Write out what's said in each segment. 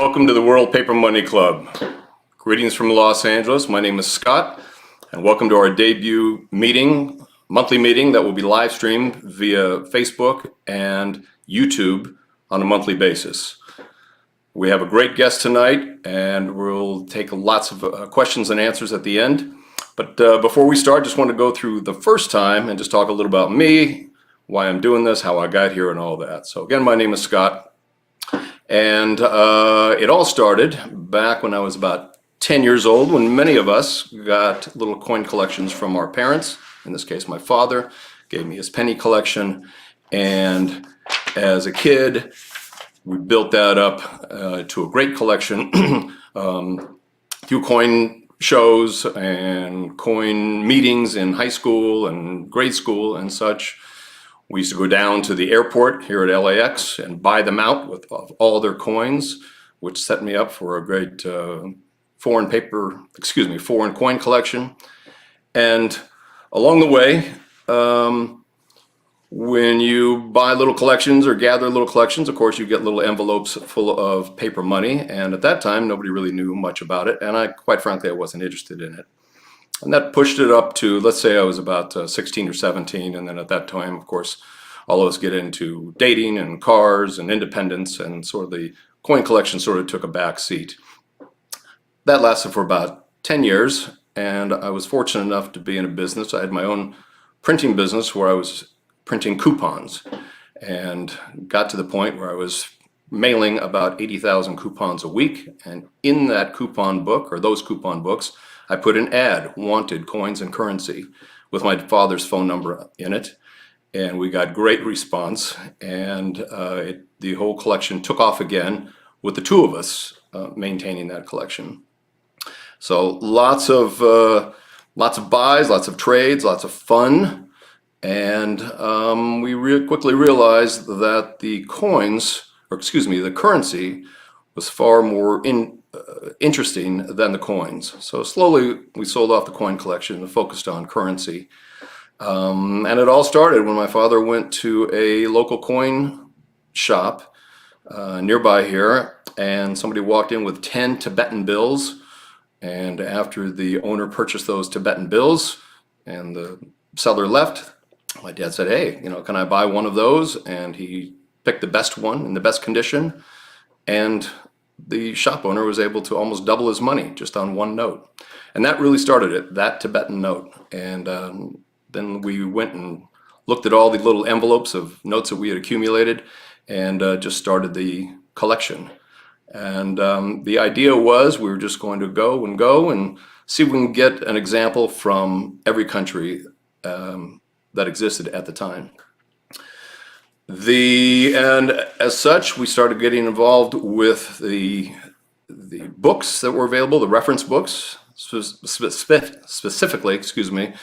Welcome to the World Paper Money Club. Greetings from Los Angeles. My name is Scott, and welcome to our debut meeting, monthly meeting that will be live streamed via Facebook and YouTube on a monthly basis. We have a great guest tonight, and we'll take lots of questions and answers at the end. But before we start, just want to go through the first time and just talk a little about me, why I'm doing this, how I got here, and all that. So again, my name is Scott. And it all started back when I was about 10 years old, when many of us got little coin collections from our parents. In this case, my father gave me his penny collection. And as a kid, we built that up to a great collection through coin shows and coin meetings in high school and grade school and such. We used to go down to the airport here at LAX and buy them out with all their coins, which set me up for a great foreign coin collection. And along the way, when you buy little collections or gather little collections, of course, you get little envelopes full of paper money. And at that time, nobody really knew much about it. And quite frankly, I wasn't interested in it. And that pushed it up to, let's say I was about 16 or 17. And then at that time, of course, all of us get into dating and cars and independence, and sort of the coin collection sort of took a back seat. That lasted for about 10 years. And I was fortunate enough to be in a business. I had my own printing business where I was printing coupons, and got to the point where I was mailing about 80,000 coupons a week. And in that coupon book, or those coupon books, I put an ad, wanted coins and currency, with my father's phone number in it. And we got great response. And the whole collection took off again with the two of us maintaining that collection. So lots of buys, lots of trades, lots of fun. And we quickly realized that the currency was far more interesting than the coins. So slowly we sold off the coin collection and focused on currency. And it all started when my father went to a local coin shop nearby here, and somebody walked in with 10 Tibetan bills. And after the owner purchased those Tibetan bills and the seller left, my dad said, "Hey, can I buy one of those?" And he picked the best one in the best condition. And the shop owner was able to almost double his money just on one note. And that really started it, that Tibetan note. And then we went and looked at all the little envelopes of notes that we had accumulated, and just started the collection. And the idea was we were just going to go and see if we can get an example from every country that existed at the time. And as such, we started getting involved with the books that were available, the reference books, specifically, the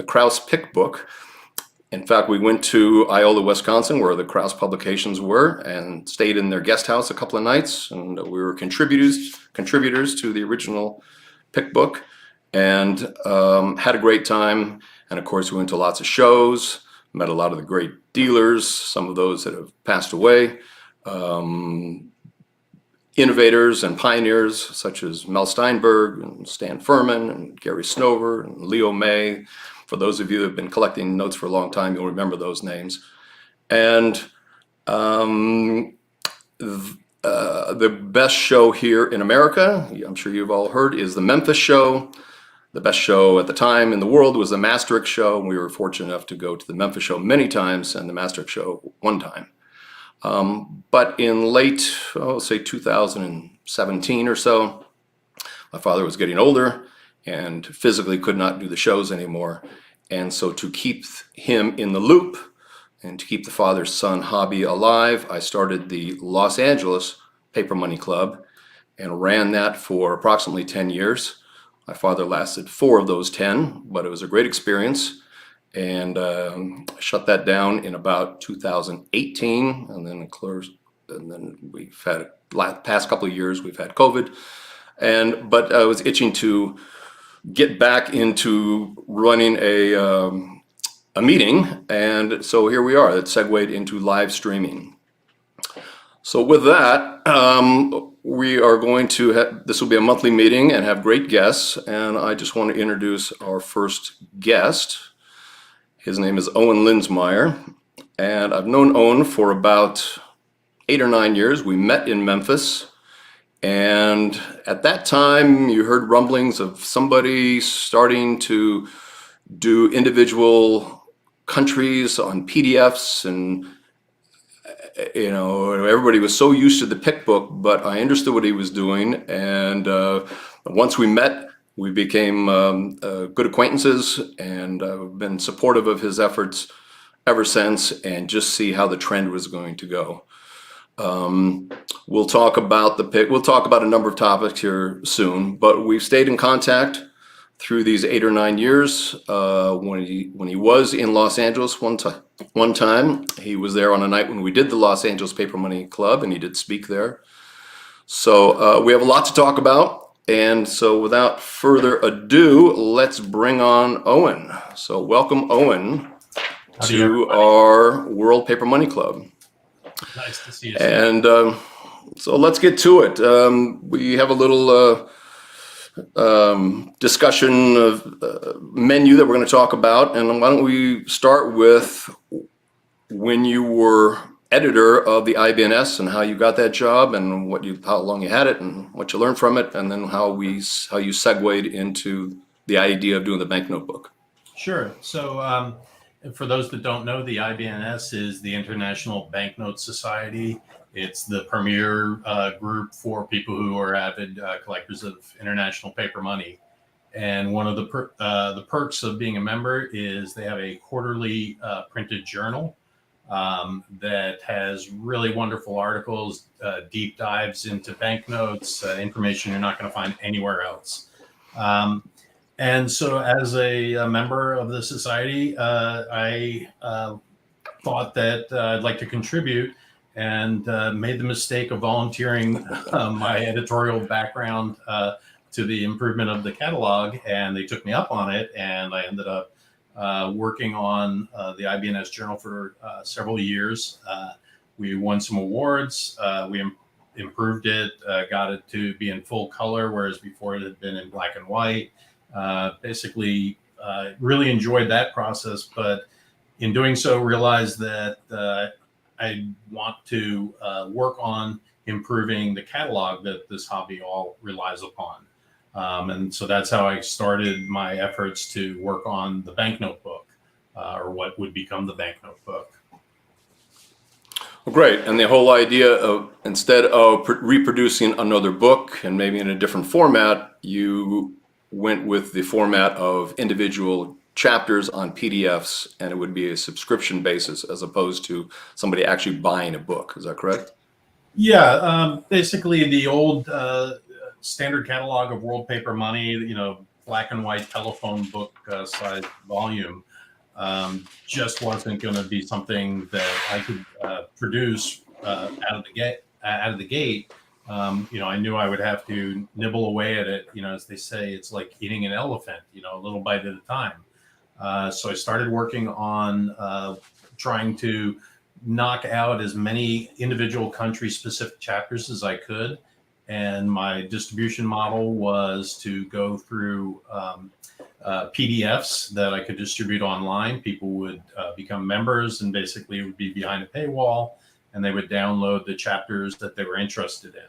Krause Pick book. In fact, we went to Iola, Wisconsin, where the Krause publications were, and stayed in their guest house a couple of nights. And we were contributors to the original Pick book, and had a great time. And of course, we went to lots of shows, met a lot of the great dealers, some of those that have passed away, innovators and pioneers such as Mel Steinberg and Stan Furman and Gary Snover and Leone. For those of you that have been collecting notes for a long time, you'll remember those names. And the best show here in America, I'm sure you've all heard, is the Memphis show. The best show at the time in the world was the Maastricht show. We were fortunate enough to go to the Memphis show many times and the Maastricht show one time. But in late, say 2017 or so, my father was getting older and physically could not do the shows anymore. And so to keep him in the loop and to keep the father-son hobby alive, I started the Los Angeles Paper Money Club and ran that for approximately 10 years. My father lasted 4 of those 10, but it was a great experience. And shut that down in about 2018, and then closed. And then we've had past couple of years we've had COVID, but I was itching to get back into running a meeting, and so here we are. It segued into live streaming. So with that, we are going to have, this will be a monthly meeting and have great guests. And I just want to introduce our first guest. His name is Owen Linzmayer. And I've known Owen for about 8 or 9 years. We met in Memphis. And at that time, you heard rumblings of somebody starting to do individual countries on PDFs, and everybody was so used to the pick book, but I understood what he was doing. And once we met, we became good acquaintances, and I've been supportive of his efforts ever since, and just see how the trend was going to go. We'll talk about the pick. We'll talk about a number of topics here soon, but we've stayed in contact through these 8 or 9 years. When he was in Los Angeles one time, he was there on a night when we did the Los Angeles Paper Money Club, and he did speak there. So we have a lot to talk about, and so without further ado, let's bring on Owen. So welcome, Owen, to our World Paper Money Club. Nice to see you. And so let's get to it. We have a little discussion of menu that we're going to talk about. And why don't we start with when you were editor of the IBNS and how you got that job, and how long you had it and what you learned from it, and then how you segued into the idea of doing the Banknote book. Sure. So for those that don't know, the IBNS is the International Banknotes Society. It's the premier group for people who are avid collectors of international paper money. And one of the perks of being a member is they have a quarterly printed journal that has really wonderful articles, deep dives into banknotes, information you're not going to find anywhere else. And so as a member of the society, I thought that I'd like to contribute, and made the mistake of volunteering my editorial background to the improvement of the catalog, and they took me up on it, and I ended up working on the IBNS journal for several years. We won some awards. We improved it, got it to be in full color, whereas before it had been in black and white. Basically, really enjoyed that process, but in doing so, realized that I want to work on improving the catalog that this hobby all relies upon. And so that's how I started my efforts to work on the Banknote book, or what would become the Banknote book. Well, great. And the whole idea of, instead of reproducing another book and maybe in a different format, you went with the format of individual chapters on PDFs, and it would be a subscription basis as opposed to somebody actually buying a book. Is that correct? Yeah, basically the old standard catalog of World Paper Money, black and white telephone book size volume, just wasn't going to be something that I could produce out of the gate. I knew I would have to nibble away at it. As they say, it's like eating an elephant, a little bite at a time. So I started working on trying to knock out as many individual country specific chapters as I could. And my distribution model was to go through PDFs that I could distribute online. People would become members, and basically it would be behind a paywall, and they would download the chapters that they were interested in.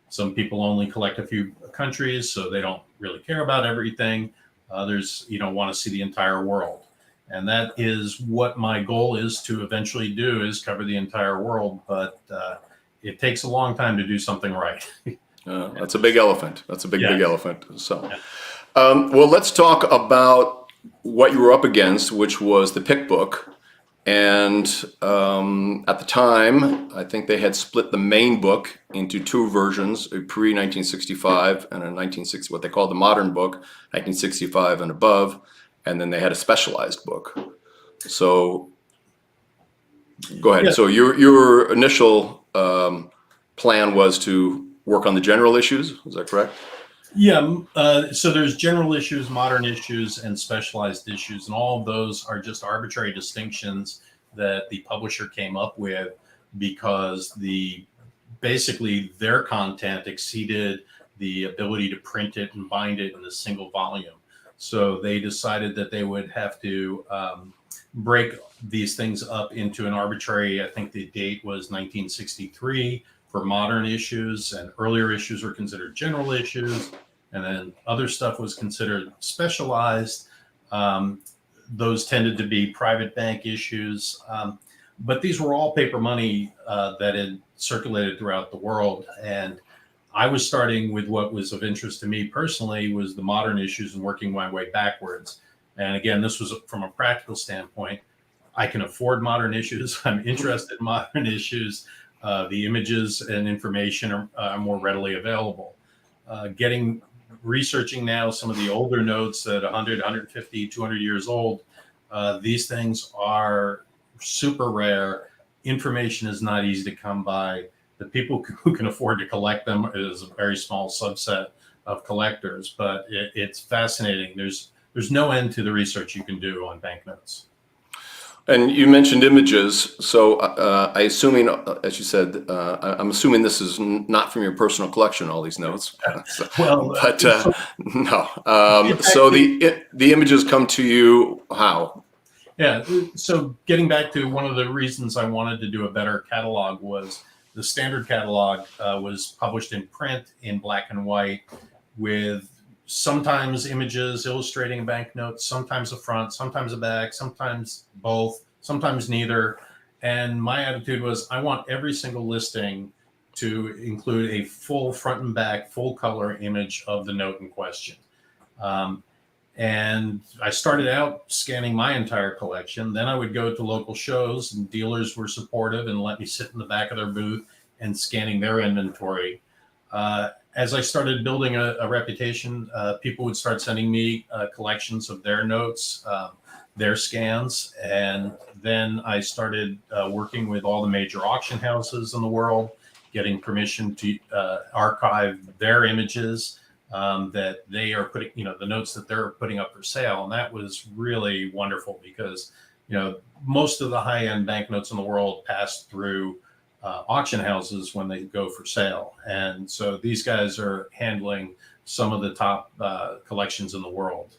Some people only collect a few countries, so they don't really care about everything. Others, want to see the entire world. And that is what my goal is to eventually do, is cover the entire world. But it takes a long time to do something right. That's a big elephant. That's a big elephant. So, well, let's talk about what you were up against, which was the pick book. And at the time, I think they had split the main book into two versions, a pre-1965 and a 1960, what they called the modern book, 1965 and above. And then they had a specialized book. So go ahead. Yeah. So your initial plan was to work on the general issues. Is that correct? Yeah. So there's general issues, modern issues, and specialized issues. And all of those are just arbitrary distinctions that the publisher came up with because the basically their content exceeded the ability to print it and bind it in a single volume. So they decided that they would have to break these things up into an arbitrary, I think the date was 1963 for modern issues, and earlier issues were considered general issues, and then other stuff was considered specialized. Those tended to be private bank issues. But these were all paper money that had circulated throughout the world. And I was starting with what was of interest to me personally was the modern issues and working my way backwards. And again, this was from a practical standpoint. I can afford modern issues. I'm interested in modern issues. The images and information are more readily available. Researching now some of the older notes at 100, 150, 200 years old, these things are super rare. Information is not easy to come by. The people who can afford to collect them is a very small subset of collectors, but it's fascinating. There's no end to the research you can do on banknotes. And you mentioned images, so I assuming, as you said, I'm assuming this is not from your personal collection, all these notes. So, Well, but no. So the images come to you how? Yeah. So getting back to one of the reasons I wanted to do a better catalog was the standard catalog was published in print in black and white with sometimes images illustrating a banknote, sometimes a front, sometimes a back, sometimes both, sometimes neither. And my attitude was I want every single listing to include a full front and back, full color image of the note in question. And I started out scanning my entire collection. Then I would go to local shows, and dealers were supportive and let me sit in the back of their booth and scanning their inventory. As I started building a reputation, people would start sending me collections of their notes, their scans. And then I started working with all the major auction houses in the world, getting permission to archive their images. That they are putting, the notes that they're putting up for sale. And that was really wonderful because, most of the high-end banknotes in the world pass through auction houses when they go for sale. And so these guys are handling some of the top collections in the world.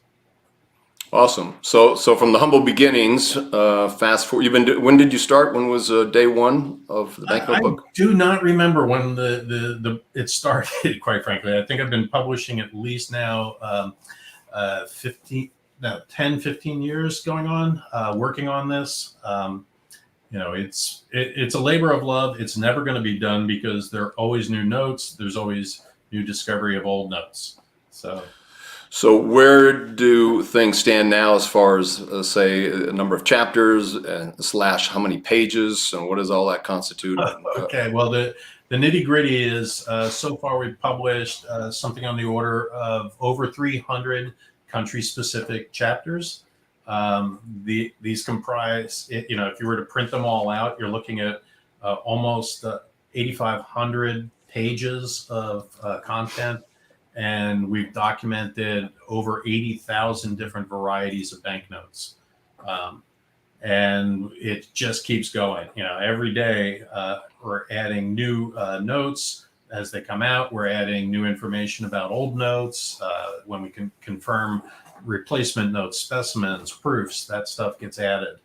Awesome. So from the humble beginnings, fast forward. When did you start? When was day one of the banknote book? I do not remember when it started. Quite frankly, I think I've been publishing at least now 10, 15 years going on, working on this. It's a labor of love. It's never going to be done because there are always new notes. There's always new discovery of old notes. So where do things stand now as far as, say, a number of chapters and / how many pages and what does all that constitute? Okay, well, the nitty gritty is so far we've published something on the order of over 300 country specific chapters. These comprise, if you were to print them all out, you're looking at almost 8,500 pages of content. And we've documented over 80,000 different varieties of banknotes. And it just keeps going. Every day we're adding new notes as they come out. We're adding new information about old notes. When we can confirm replacement notes, specimens, proofs, that stuff gets added.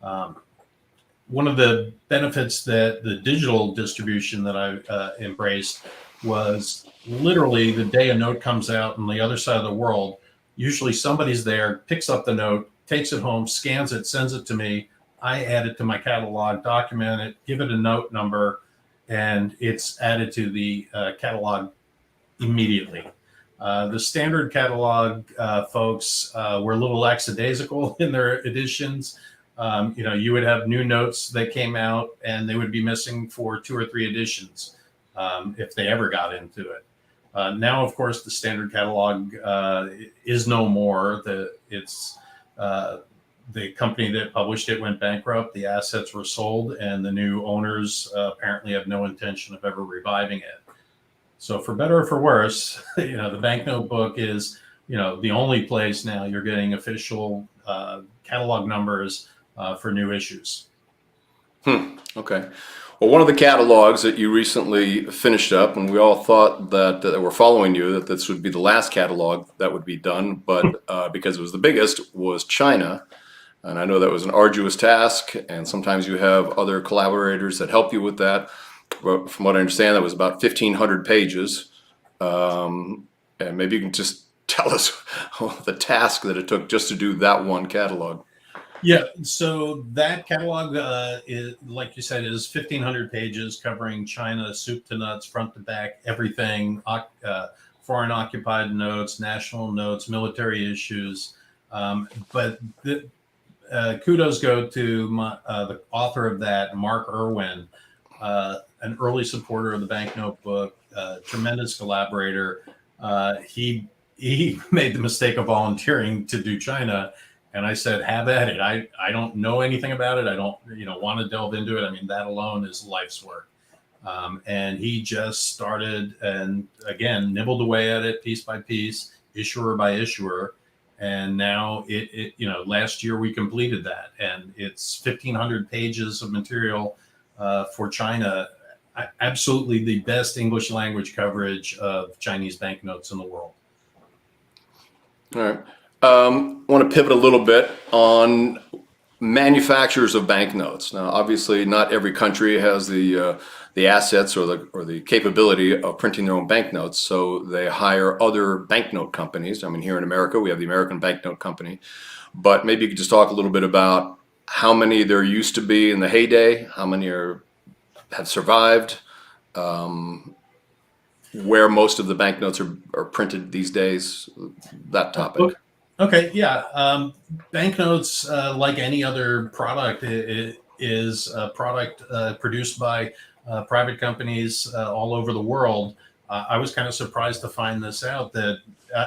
One of the benefits that the digital distribution that I embraced was literally the day a note comes out on the other side of the world, usually somebody's there, picks up the note, takes it home, scans it, sends it to me. I add it to my catalog, document it, give it a note number, and it's added to the catalog immediately. The standard catalog folks were a little lackadaisical in their editions. You would have new notes that came out and they would be missing for 2 or 3 editions if they ever got into it. Now, of course, the standard catalog is no more. The company that published it went bankrupt. The assets were sold, and the new owners apparently have no intention of ever reviving it. So, for better or for worse, the banknote book is, the only place now you're getting official catalog numbers for new issues. Okay. Well, one of the catalogs that you recently finished up, and we all thought that we're following you, that this would be the last catalog that would be done, but because it was the biggest, was China. And I know that was an arduous task, and sometimes you have other collaborators that help you with that. But from what I understand, that was about 1,500 pages. And maybe you can just tell us the task that it took just to do that one catalog. Yeah, so that catalog, is, like you said, is 1,500 pages covering China, soup to nuts, front to back, everything, foreign occupied notes, national notes, military issues. But kudos go to the author of that, Mark Irwin, an early supporter of the Banknote book, tremendous collaborator. He made the mistake of volunteering to do China. And I said, have at it. I don't know anything about it. I don't, want to delve into it. I mean, that alone is life's work. And he just started and again, nibbled away at it piece by piece, issuer by issuer. And now last year we completed that, and it's 1,500 pages of material for China. Absolutely the best English language coverage of Chinese banknotes in the world. All right. I want to pivot a little bit on manufacturers of banknotes. Now, obviously, not every country has the assets or the capability of printing their own banknotes, so they hire other banknote companies. I mean, here in America, we have the American Banknote Company, but maybe you could just talk a little bit about how many there used to be in the heyday, how many have survived, where most of the banknotes are printed these days, that topic. Okay, yeah. Banknotes, like any other product, it is a product produced by private companies all over the world. I was kind of surprised to find this out, that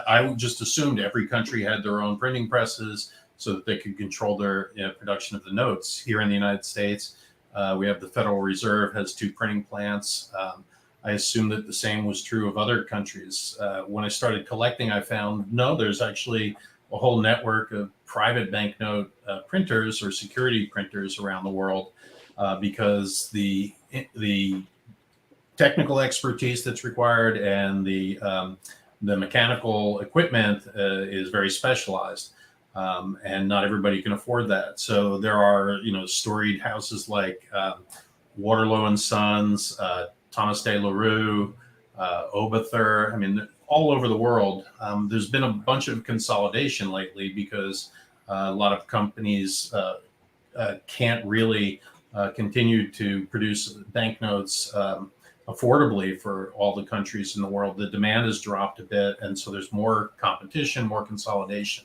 I just assumed every country had their own printing presses so that they could control their production of the notes. Here in the United States, we have the Federal Reserve has 2 printing plants. I assumed that the same was true of other countries. When I started collecting, I found, no, there's actually a whole network of private banknote printers or security printers around the world, because the technical expertise that's required and the mechanical equipment is very specialized, and not everybody can afford that. So there are storied houses like Waterloo and Sons, Thomas de la Rue, Oberthur. I mean, all over the world. There's been a bunch of consolidation lately because a lot of companies can't really continue to produce banknotes affordably for all the countries in the world. The demand has dropped a bit, and so there's more competition, more consolidation.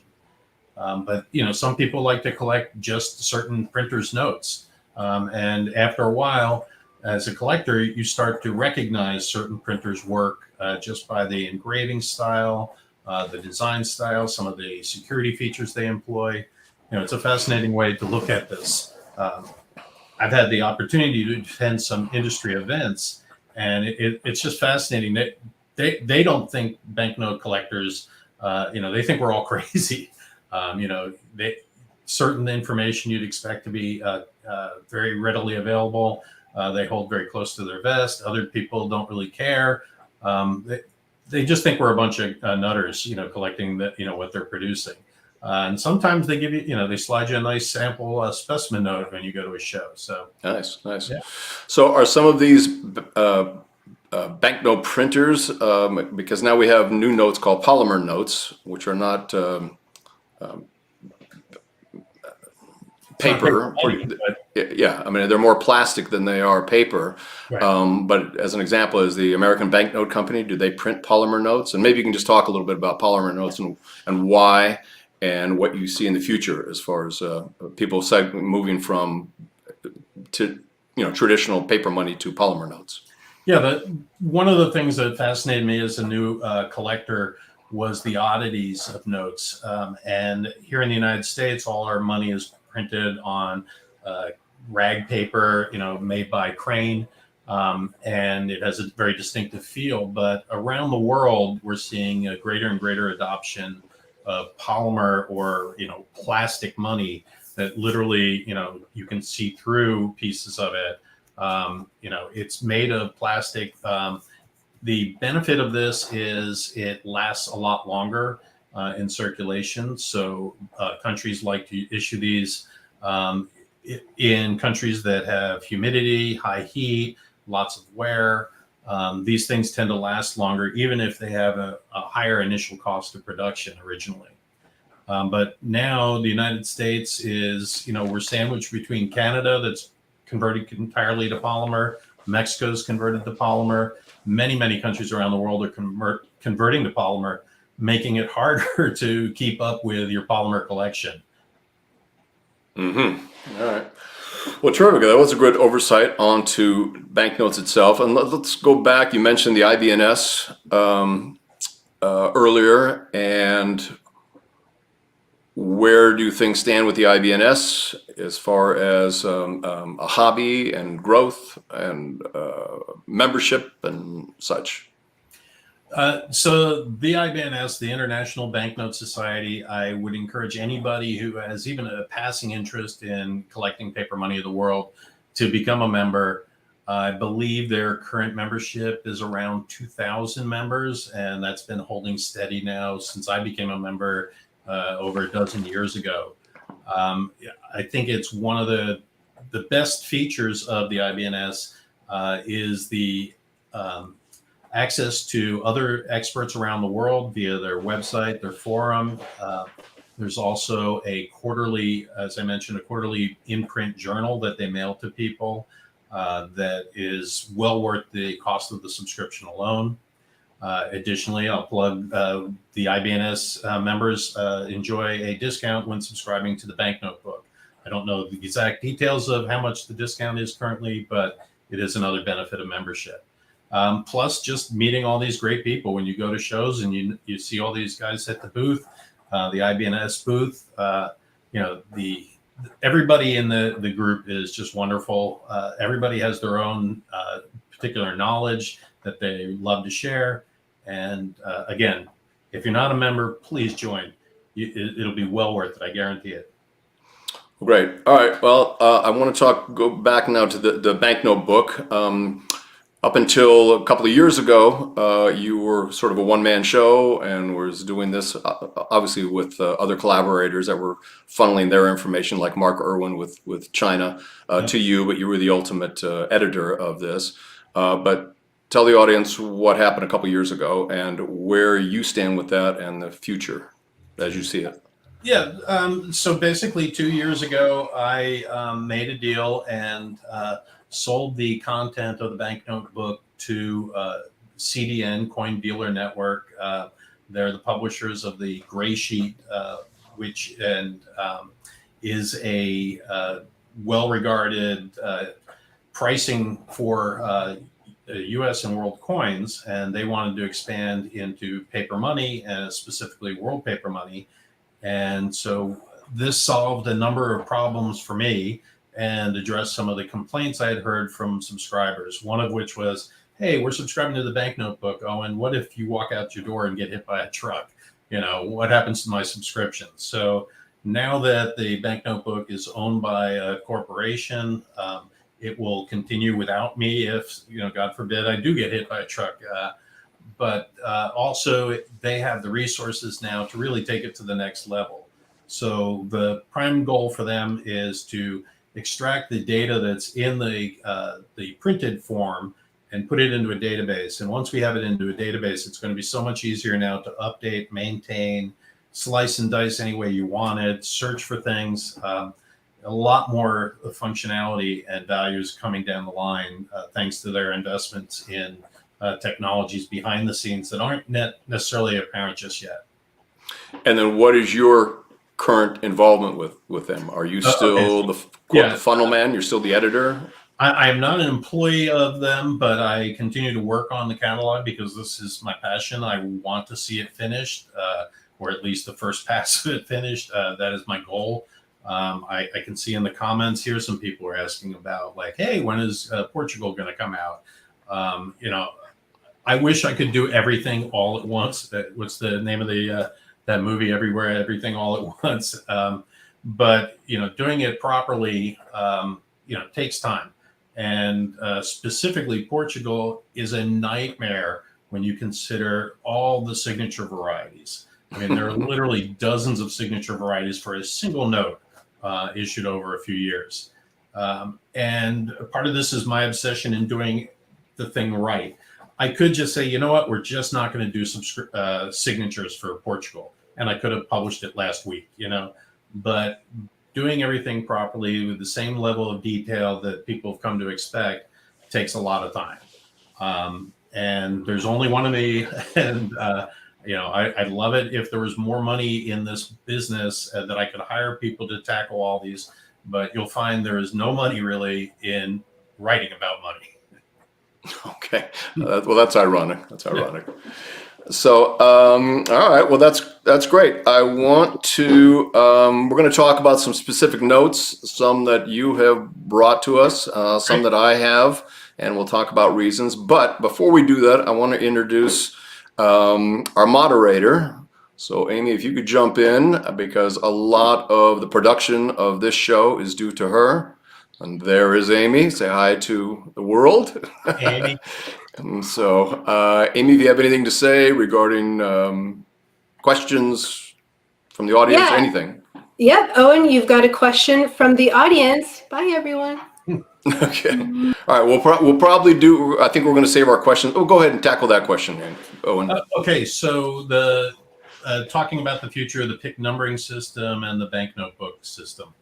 But some people like to collect just certain printers' notes, and after a while, as a collector, you start to recognize certain printers' work just by the engraving style, the design style, some of the security features they employ. It's a fascinating way to look at this. I've had the opportunity to attend some industry events, and it's just fascinating that they don't think banknote collectors, they think we're all crazy. Certain information you'd expect to be very readily available, they hold very close to their vest. Other people don't really care. They just think we're a bunch of nutters, collecting what they're producing. And sometimes they give you, they slide you a nice sample specimen note when you go to a show. So nice. Yeah. So are some of these banknote printers, because now we have new notes called polymer notes, which are not paper. Yeah, I mean, they're more plastic than they are paper. Right. But as an example, is the American Banknote Company, do they print polymer notes? And maybe you can just talk a little bit about polymer notes and why, and what you see in the future as far as people moving from traditional paper money to polymer notes. Yeah, one of the things that fascinated me as a new collector was the oddities of notes. And here in the United States, all our money is printed on rag paper, made by Crane, and it has a very distinctive feel. But around the world, we're seeing a greater and greater adoption of polymer or plastic money, that literally, you can see through pieces of it. It's made of plastic. The benefit of this is it lasts a lot longer in circulation. So countries like to issue these in countries that have humidity, high heat, lots of wear. These things tend to last longer, even if they have a higher initial cost of production originally. But now the United States is, we're sandwiched between Canada, that's converted entirely to polymer. Mexico's converted to polymer. Many, many countries around the world are converting to polymer, making it harder to keep up with your polymer collection. Mm-hmm. All right. Well, terrific. That was a good oversight onto banknotes itself. And let's go back. You mentioned the IBNS earlier, and where do things stand with the IBNS as far as a hobby and growth and membership and such? So the IBNS, the International Banknote Society, I would encourage anybody who has even a passing interest in collecting paper money of the world to become a member. I believe their current membership is around 2,000 members, and that's been holding steady now since I became a member over a dozen years ago. I think it's one of the best features of the IBNS is the access to other experts around the world via their website, their forum. There's also a quarterly, as I mentioned, a quarterly in-print journal that they mail to people that is well worth the cost of the subscription alone. Additionally, I'll plug the IBNS members enjoy a discount when subscribing to the Banknote book. I don't know the exact details of how much the discount is currently, but it is another benefit of membership. Plus, just meeting all these great people when you go to shows and you see all these guys at the booth, the IBNS booth. Everybody in the group is just wonderful. Everybody has their own particular knowledge that they love to share. And again, if you're not a member, please join. It'll be well worth it. I guarantee it. Great. All right. Well, I want to go back now to the Banknote book. Up until a couple of years ago, you were sort of a one-man show and was doing this obviously with other collaborators that were funneling their information, like Mark Irwin with China to you, but you were the ultimate editor of this. But tell the audience what happened a couple of years ago and where you stand with that and the future as you see it. Yeah. So basically 2 years ago, I made a deal and sold the content of the Banknote book to CDN, Coin Dealer Network. They're the publishers of the Gray Sheet, which is a well-regarded pricing for U.S. and world coins, and they wanted to expand into paper money, and specifically world paper money. And so this solved a number of problems for me and addressed some of the complaints I had heard from subscribers, one of which was, hey, we're subscribing to the Banknote book, Owen. What if you walk out your door and get hit by a truck? What happens to my subscription? So now that the Banknote book is owned by a corporation, it will continue without me if, God forbid, I do get hit by a truck. But also they have the resources now to really take it to the next level. So the prime goal for them is to extract the data that's in the printed form and put it into a database. And once we have it into a database, it's going to be so much easier now to update, maintain, slice and dice any way you want it, search for things. A lot more functionality and values coming down the line thanks to their investments in technologies behind the scenes that aren't necessarily apparent just yet. And then what is your current involvement with them? Are you still the funnel man? You're still the editor? I am not an employee of them, but I continue to work on the catalog because this is my passion. I want to see it finished, or at least the first pass of it finished. That is my goal. I can see in the comments here, some people are asking about like, hey, when is Portugal going to come out? I wish I could do everything all at once. What's the name of that movie? Everywhere, Everything, All at Once. but doing it properly, takes time. And specifically, Portugal is a nightmare when you consider all the signature varieties. I mean, there are literally dozens of signature varieties for a single note issued over a few years. And part of this is my obsession in doing the thing right. I could just say, you know what, we're just not going to do signatures for Portugal. And I could have published it last week, but doing everything properly with the same level of detail that people have come to expect takes a lot of time. And there's only one of me. And, I'd love it if there was more money in this business that I could hire people to tackle all these. But you'll find there is no money really in writing about money. Okay. Well, that's ironic. That's ironic. Yeah. So, all right. Well, that's great. I want to, we're going to talk about some specific notes, some that you have brought to us, some that I have, and we'll talk about reasons. But before we do that, I want to introduce our moderator. So, Amy, if you could jump in, because a lot of the production of this show is due to her. And there is Amy. Say hi to the world. Amy. And so, Amy, if you have anything to say regarding questions from the audience, or anything. Yep. Owen, you've got a question from the audience. Bye, everyone. Okay. All right. We'll probably do, I think we're going to save our questions. Oh, go ahead and tackle that question, Owen. Okay. So the talking about the future of the PIC numbering system and the banknote book system.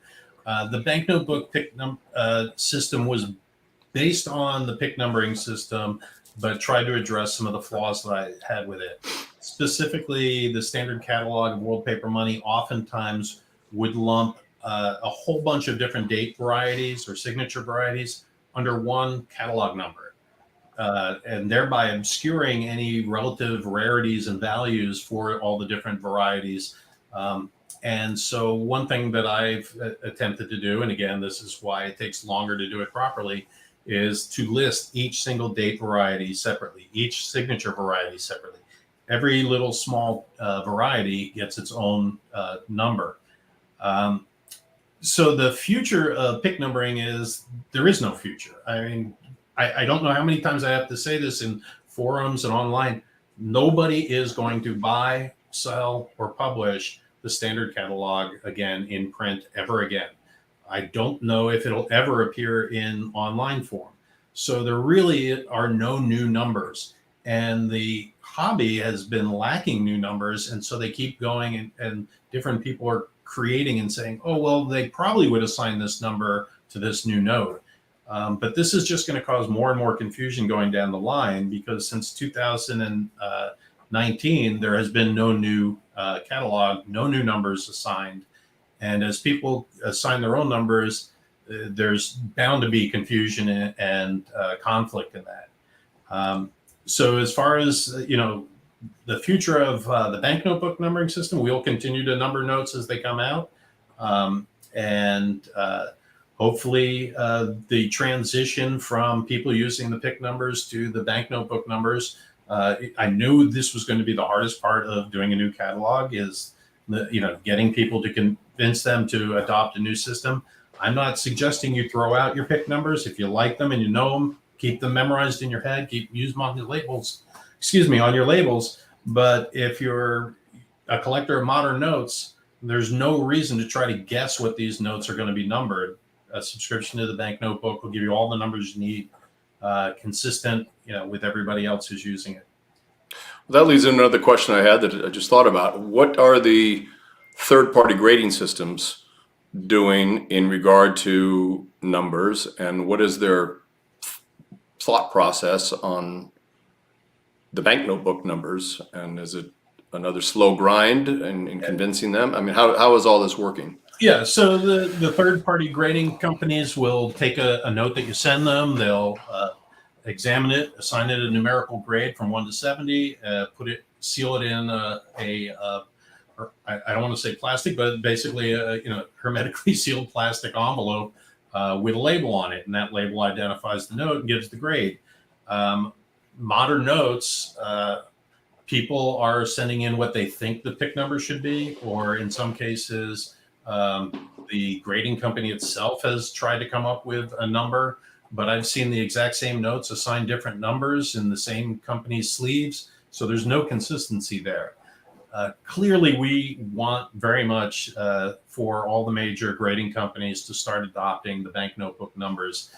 The banknote book PIC system was based on the PIC numbering system, but tried to address some of the flaws that I had with it. Specifically, the standard catalog of world paper money oftentimes would lump a whole bunch of different date varieties or signature varieties under one catalog number, and thereby obscuring any relative rarities and values for all the different varieties. And so one thing that I've attempted to do, and again, this is why it takes longer to do it properly, is to list each single date variety separately, each signature variety separately. Every little small variety gets its own number. So the future of PIC numbering is there is no future. I mean, I don't know how many times I have to say this in forums and online. Nobody is going to buy, sell, or publish the standard catalog again in print ever again. I don't know if it'll ever appear in online form. So there really are no new numbers. And the hobby has been lacking new numbers. And so they keep going and different people are creating and saying, oh, well, they probably would assign this number to this new note. But this is just going to cause more and more confusion going down the line, because since 2019, there has been no new catalog, no new numbers assigned. And as people assign their own numbers, there's bound to be confusion and conflict in that. So as far as, the future of the banknote book numbering system, we'll continue to number notes as they come out. And hopefully the transition from people using the PIC numbers to the banknote book numbers, I knew this was going to be the hardest part of doing a new catalog, is getting people to convince them to adopt a new system. I'm not suggesting you throw out your PIC numbers. If you like them and you know them, keep them memorized in your head, use them on your labels, on your labels. But if you're a collector of modern notes, there's no reason to try to guess what these notes are going to be numbered. A subscription to the banknote book will give you all the numbers you need, consistent, with everybody else who's using it. Well, that leads into another question I had that I just thought about. What are the third-party grading systems doing in regard to numbers, and what is their thought process on the banknote book numbers? And is it another slow grind in convincing them? I mean, how is all this working? Yeah, so the third-party grading companies will take a note that you send them. They'll examine it, assign it a numerical grade from 1 to 70, seal it in I don't want to say plastic, but basically hermetically sealed plastic envelope with a label on it, and that label identifies the note and gives the grade. Modern notes, people are sending in what they think the PIC number should be, or in some cases, the grading company itself has tried to come up with a number, but I've seen the exact same notes assigned different numbers in the same company's sleeves. So there's no consistency there. Clearly, we want very much for all the major grading companies to start adopting the bank notebook numbers.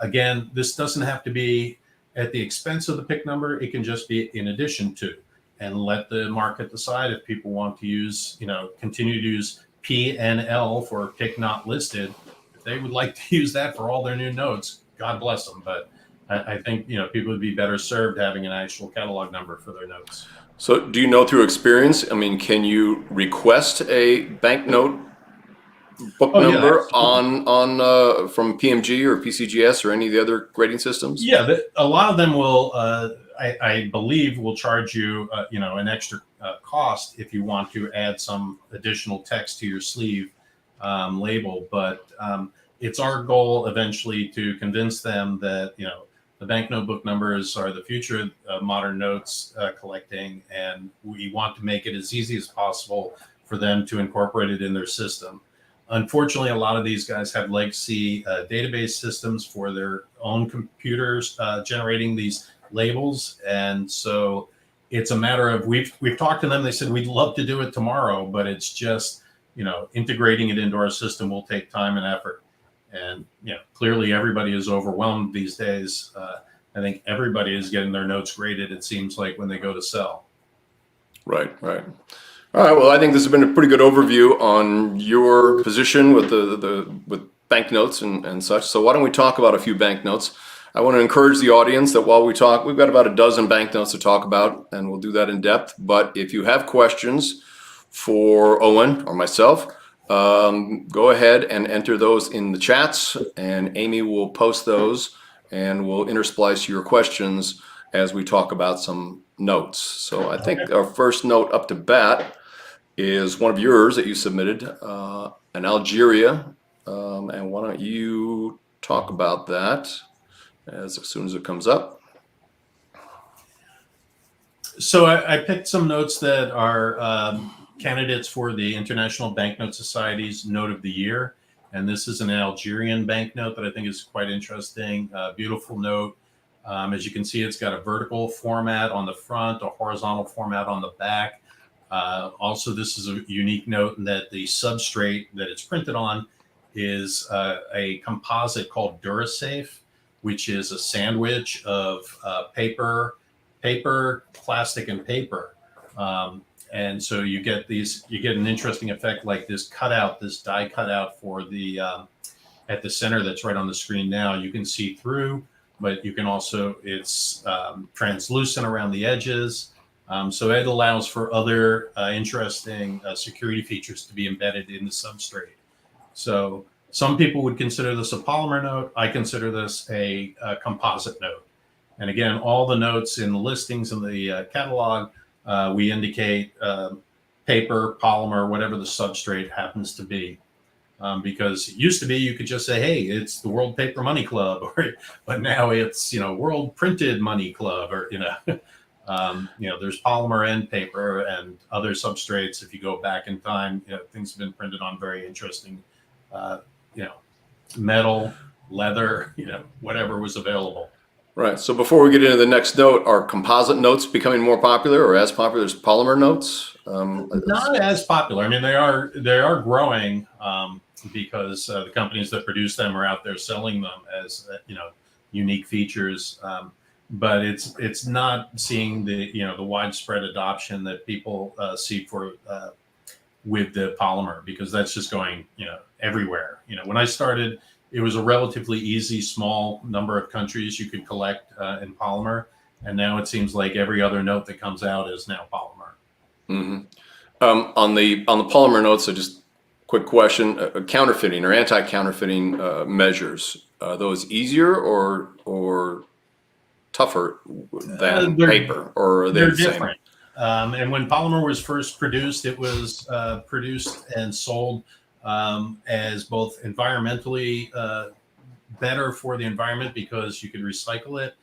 Again, this doesn't have to be at the expense of the PIC number. It can just be in addition to, and let the market decide if people want to use, continue to use P and L for PIC not listed. If they would like to use that for all their new notes, God bless them. But I think, people would be better served having an actual catalog number for their notes. So do you know through experience, can you request a banknote book number on from PMG or PCGS or any of the other grading systems? Yeah, a lot of them will, I believe, will charge you, an extra cost if you want to add some additional text to your sleeve label. But it's our goal eventually to convince them that, the banknote book numbers are the future of modern notes collecting, and we want to make it as easy as possible for them to incorporate it in their system. Unfortunately, a lot of these guys have legacy database systems for their own computers generating these labels, and so it's a matter of we've talked to them. They said we'd love to do it tomorrow, but it's just integrating it into our system will take time and effort. And clearly everybody is overwhelmed these days. I think everybody is getting their notes graded, it seems like, when they go to sell. Right. All right. Well, I think this has been a pretty good overview on your position with with banknotes and such. So why don't we talk about a few banknotes? I want to encourage the audience that while we talk, we've got about a dozen banknotes to talk about, and we'll do that in depth. But if you have questions for Owen or myself, go ahead and enter those in the chats, and Amy will post those, and we'll intersplice your questions as we talk about some notes. So I think our first note up to bat is one of yours that you submitted, an Algeria, and why don't you talk about that as soon as it comes up. So I picked some notes that are candidates for the International Banknote Society's Note of the Year. And this is an Algerian banknote that I think is quite interesting. Beautiful note. As you can see, it's got a vertical format on the front, a horizontal format on the back. Also, this is a unique note in that the substrate that it's printed on is a composite called DuraSafe, which is a sandwich of paper, plastic, and paper. And so you get an interesting effect like this cutout, this die cutout for the at the center that's right on the screen now. You can see through, but you can also, it's translucent around the edges. So it allows for other interesting security features to be embedded in the substrate. So some people would consider this a polymer note. I consider this a composite note. And again, all the notes in the listings in the catalog, we indicate paper, polymer, whatever the substrate happens to be. Because it used to be you could just say, hey, it's the World Paper Money Club, but now it's, World Printed Money Club, or, there's polymer and paper and other substrates. If you go back in time, things have been printed on very interesting, metal, leather, whatever was available. Right. So before we get into the next note, are composite notes becoming more popular or as popular as polymer notes? Not as popular. I mean, they are growing because the companies that produce them are out there selling them as unique features. But it's not seeing the the widespread adoption that people see for with the polymer, because that's just going everywhere. When I started, it was a relatively easy, small number of countries you could collect in polymer, and now it seems like every other note that comes out is now polymer. Mm-hmm. On the polymer notes, so just quick question: counterfeiting or anti-counterfeiting measures, are those easier or tougher than paper, or are they the same? Different. And when polymer was first produced, it was produced and sold as both environmentally better for the environment because you could recycle it,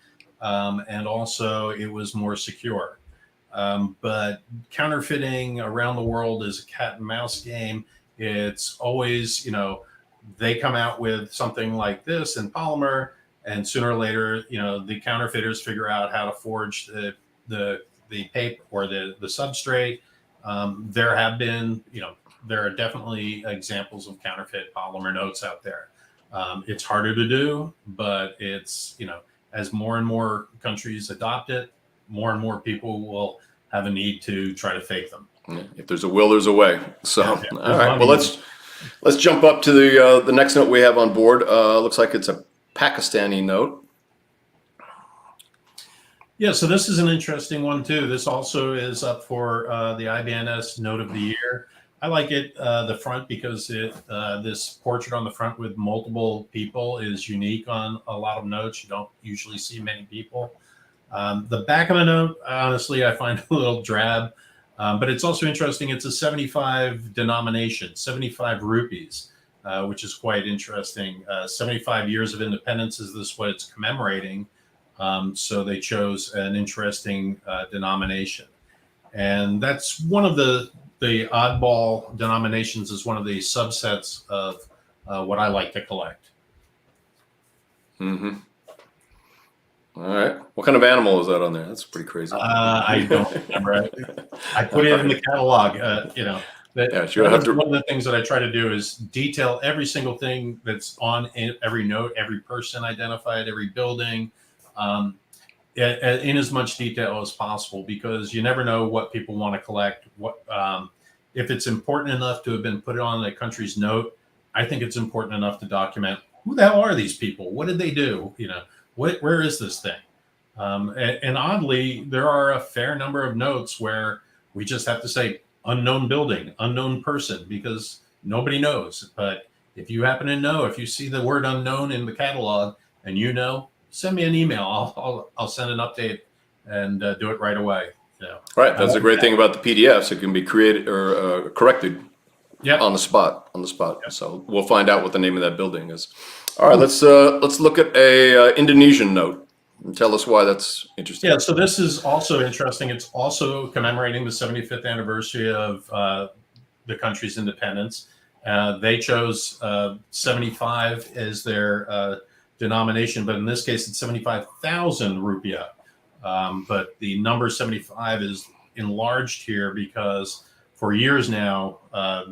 and also it was more secure. But counterfeiting around the world is a cat and mouse game. It's always, they come out with something like this in polymer, and sooner or later, the counterfeiters figure out how to forge the paper or the substrate. There are definitely examples of counterfeit polymer notes out there. It's harder to do, but it's, as more and more countries adopt it, more and more people will have a need to try to fake them. Yeah, if there's a will, there's a way. So, Yeah, all right. Well, let's jump up to the next note we have on board. Looks like it's a Pakistani note. Yeah, so this is an interesting one too. This also is up for the IBNS Note of the Year. I like it, the front, because this portrait on the front with multiple people is unique on a lot of notes. You don't usually see many people. The back of the note, honestly, I find a little drab, but it's also interesting. It's a 75 denomination, 75 rupees, which is quite interesting. 75 years of independence is this what it's commemorating. So they chose an interesting denomination. And that's one of the oddball denominations, is one of the subsets of what I like to collect. Mm-hmm. All right. What kind of animal is that on there? That's pretty crazy. I don't remember. I put it in the catalog. Yeah, sure. One of the things that I try to do is detail every single thing that's on every note, every person identified, every building, in as much detail as possible, because you never know what people want to collect. If it's important enough to have been put on a country's note, I think it's important enough to document who the hell are these people? What did they do? Where is this thing? And oddly, there are a fair number of notes where we just have to say unknown building, unknown person, because nobody knows. But if you happen to know, if you see the word unknown in the catalog and send me an email. I'll send an update and do it right away. Right. That's a great thing about the PDFs. It can be created or corrected on the spot. Yep. So we'll find out what the name of that building is. All right. Let's look at a Indonesian note and tell us why that's interesting. Yeah. So this is also interesting. It's also commemorating the 75th anniversary of the country's independence. They chose 75 as their denomination, but in this case, it's 75,000 rupiah. But the number 75 is enlarged here because for years now,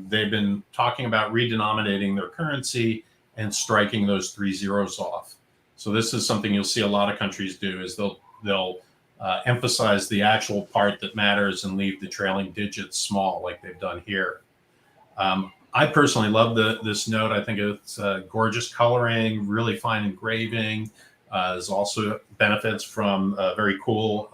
they've been talking about redenominating their currency and striking those 3 zeros off. So this is something you'll see a lot of countries do, is they'll emphasize the actual part that matters and leave the trailing digits small, like they've done here. I personally love this note. I think it's gorgeous coloring, really fine engraving. There's also benefits from a very cool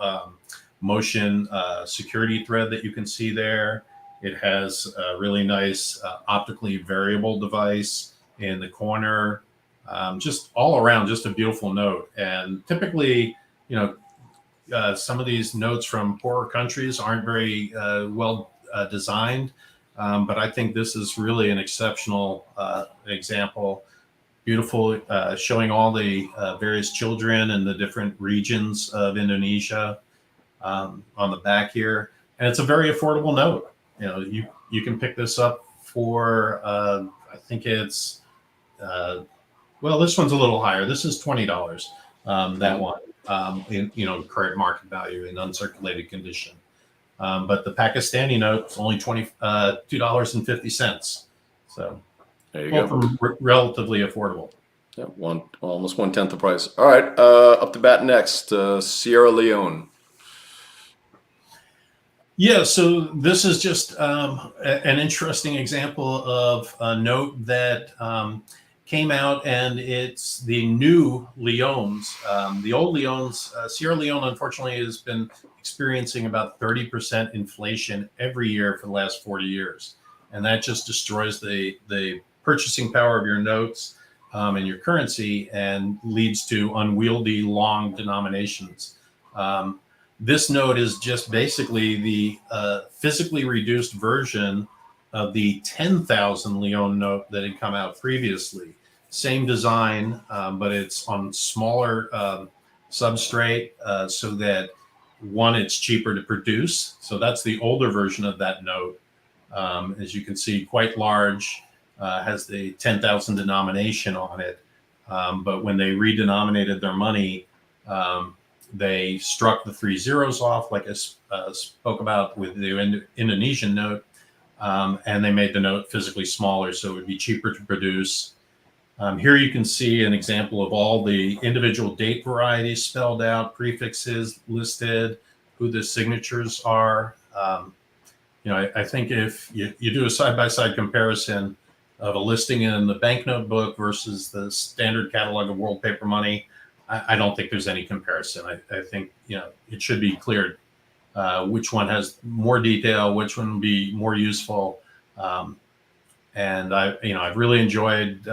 motion security thread that you can see there. It has a really nice optically variable device in the corner. Just all around, just a beautiful note. And typically, some of these notes from poorer countries aren't very well designed. But I think this is really an exceptional example. Beautiful, showing all the various children in the different regions of Indonesia on the back here. And it's a very affordable note. You can pick this up for, I think it's, this one's a little higher. This is $20, that one, in current market value in uncirculated condition. But the Pakistani note is only $2.50. So there you go. Relatively affordable. Yeah, almost 1/10 the price. All right, up to bat next, Sierra Leone. Yeah, so this is just an interesting example of a note that came out, and it's the new Leones. The old Leones, Sierra Leone, unfortunately, has been experiencing about 30% inflation every year for the last 40 years. And that just destroys the purchasing power of your notes and your currency, and leads to unwieldy long denominations. This note is just basically the physically reduced version of the 10,000 Leone note that had come out previously. Same design, but it's on smaller substrate, so that, one, it's cheaper to produce. So that's the older version of that note. As you can see, quite large, has the 10,000 denomination on it. But when they redenominated their money, they struck the 3 zeros off, like I spoke about with the Indonesian note, and they made the note physically smaller so it would be cheaper to produce. Here you can see an example of all the individual date varieties spelled out, prefixes listed, who the signatures are. I think if you do a side-by-side comparison of a listing in the banknote book versus the standard catalog of world paper money, I don't think there's any comparison. I think it should be clear which one has more detail, which one would be more useful. And I've really enjoyed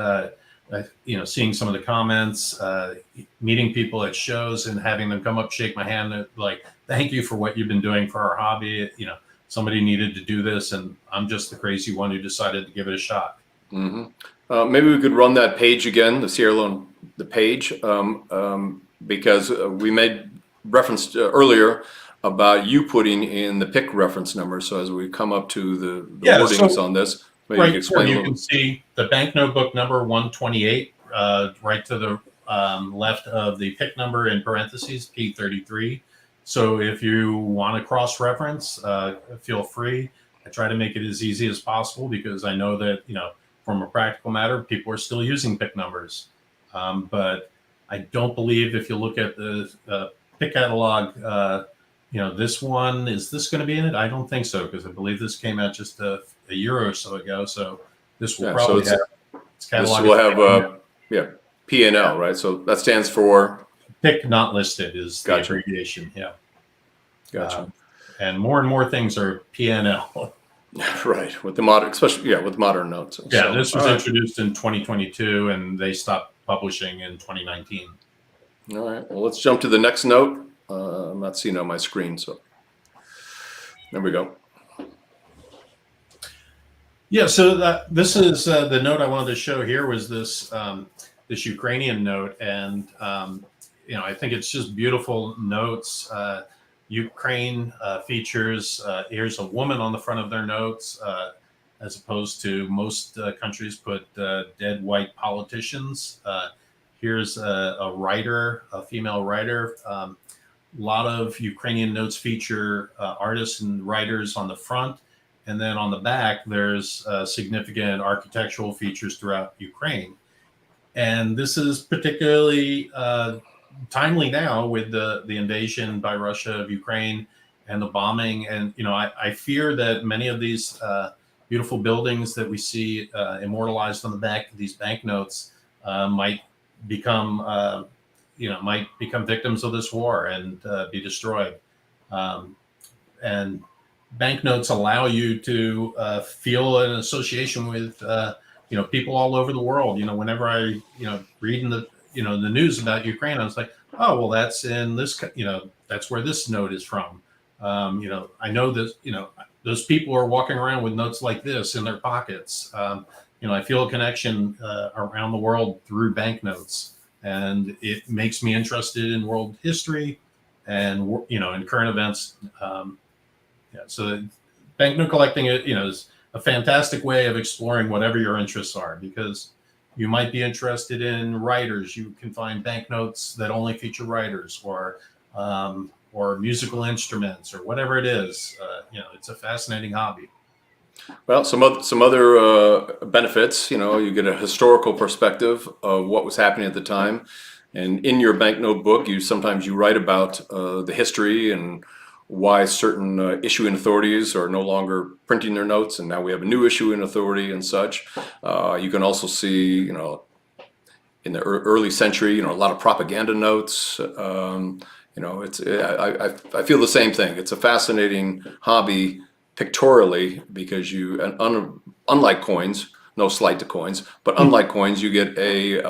seeing some of the comments, meeting people at shows and having them come up, shake my hand, like, thank you for what you've been doing for our hobby. Somebody needed to do this, and I'm just the crazy one who decided to give it a shot. Mm-hmm. Maybe we could run that page again, the Sierra Leone, the page, because we made reference earlier about you putting in the PIC reference number. So as we come up to the wordings on this, maybe you can explain a little. You can see the banknote book number 128, right to the left of the PIC number in parentheses, P33. So if you want to cross-reference, feel free. I try to make it as easy as possible because I know that, from a practical matter, people are still using PIC numbers. But I don't believe if you look at the PIC catalog, this one, is this going to be in it? I don't think so, because I believe this came out just a year or so ago. So this will probably have its catalog. This will have, P&L, right? So that stands for? PIC not listed is the Gotcha. abbreviation. Yeah. Gotcha. And more things are P&L. Right, with the modern, especially with modern notes. Yeah, so, this was introduced in 2022, and they stopped publishing in 2019. All right. Well, let's jump to the next note. I'm not seeing it on my screen, so there we go. Yeah. So this is the note I wanted to show here was this this Ukrainian note, and I think it's just beautiful notes. Ukraine features, here's a woman on the front of their notes, as opposed to most countries put dead white politicians. Here's a writer, a female writer. A lot of Ukrainian notes feature artists and writers on the front. And then on the back, there's significant architectural features throughout Ukraine. And this is particularly timely now with the invasion by Russia of Ukraine and the bombing. And, I fear that many of these beautiful buildings that we see immortalized on the back of these banknotes might become victims of this war and be destroyed. And banknotes allow you to feel an association with, people all over the world. Whenever I, read in the news about Ukraine, I was like, oh, well, that's in this, that's where this note is from. I know that, those people are walking around with notes like this in their pockets. I feel a connection around the world through banknotes, and it makes me interested in world history and, in current events. So banknote collecting, is a fantastic way of exploring whatever your interests are, because you might be interested in writers. You can find banknotes that only feature writers, or musical instruments, or whatever it is. It's a fascinating hobby. Well, some other benefits. You get a historical perspective of what was happening at the time, and in your banknote book, you sometimes write about the history and why certain issuing authorities are no longer printing their notes, and now we have a new issuing authority and such. You can also see, in the early century, a lot of propaganda notes. It's I feel the same thing. It's a fascinating hobby pictorially, because unlike coins, no slight to coins, but unlike coins, you get a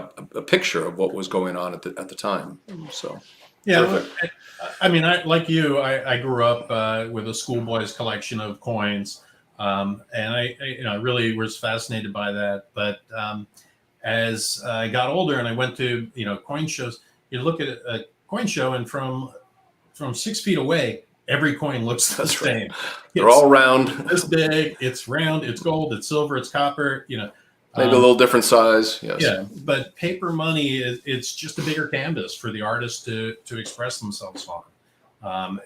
picture of what was going on at the time. So yeah. Perfect. I mean, like you, I grew up with a schoolboy's collection of coins, and I really was fascinated by that. But as I got older and I went to coin shows, you look at a coin show, and from 6 feet away, every coin looks the That's right. same. They're all round. It's big, it's round, it's gold, it's silver, it's copper, Maybe a little different size. Yes. yeah, but paper money it's just a bigger canvas for the artist to express themselves on.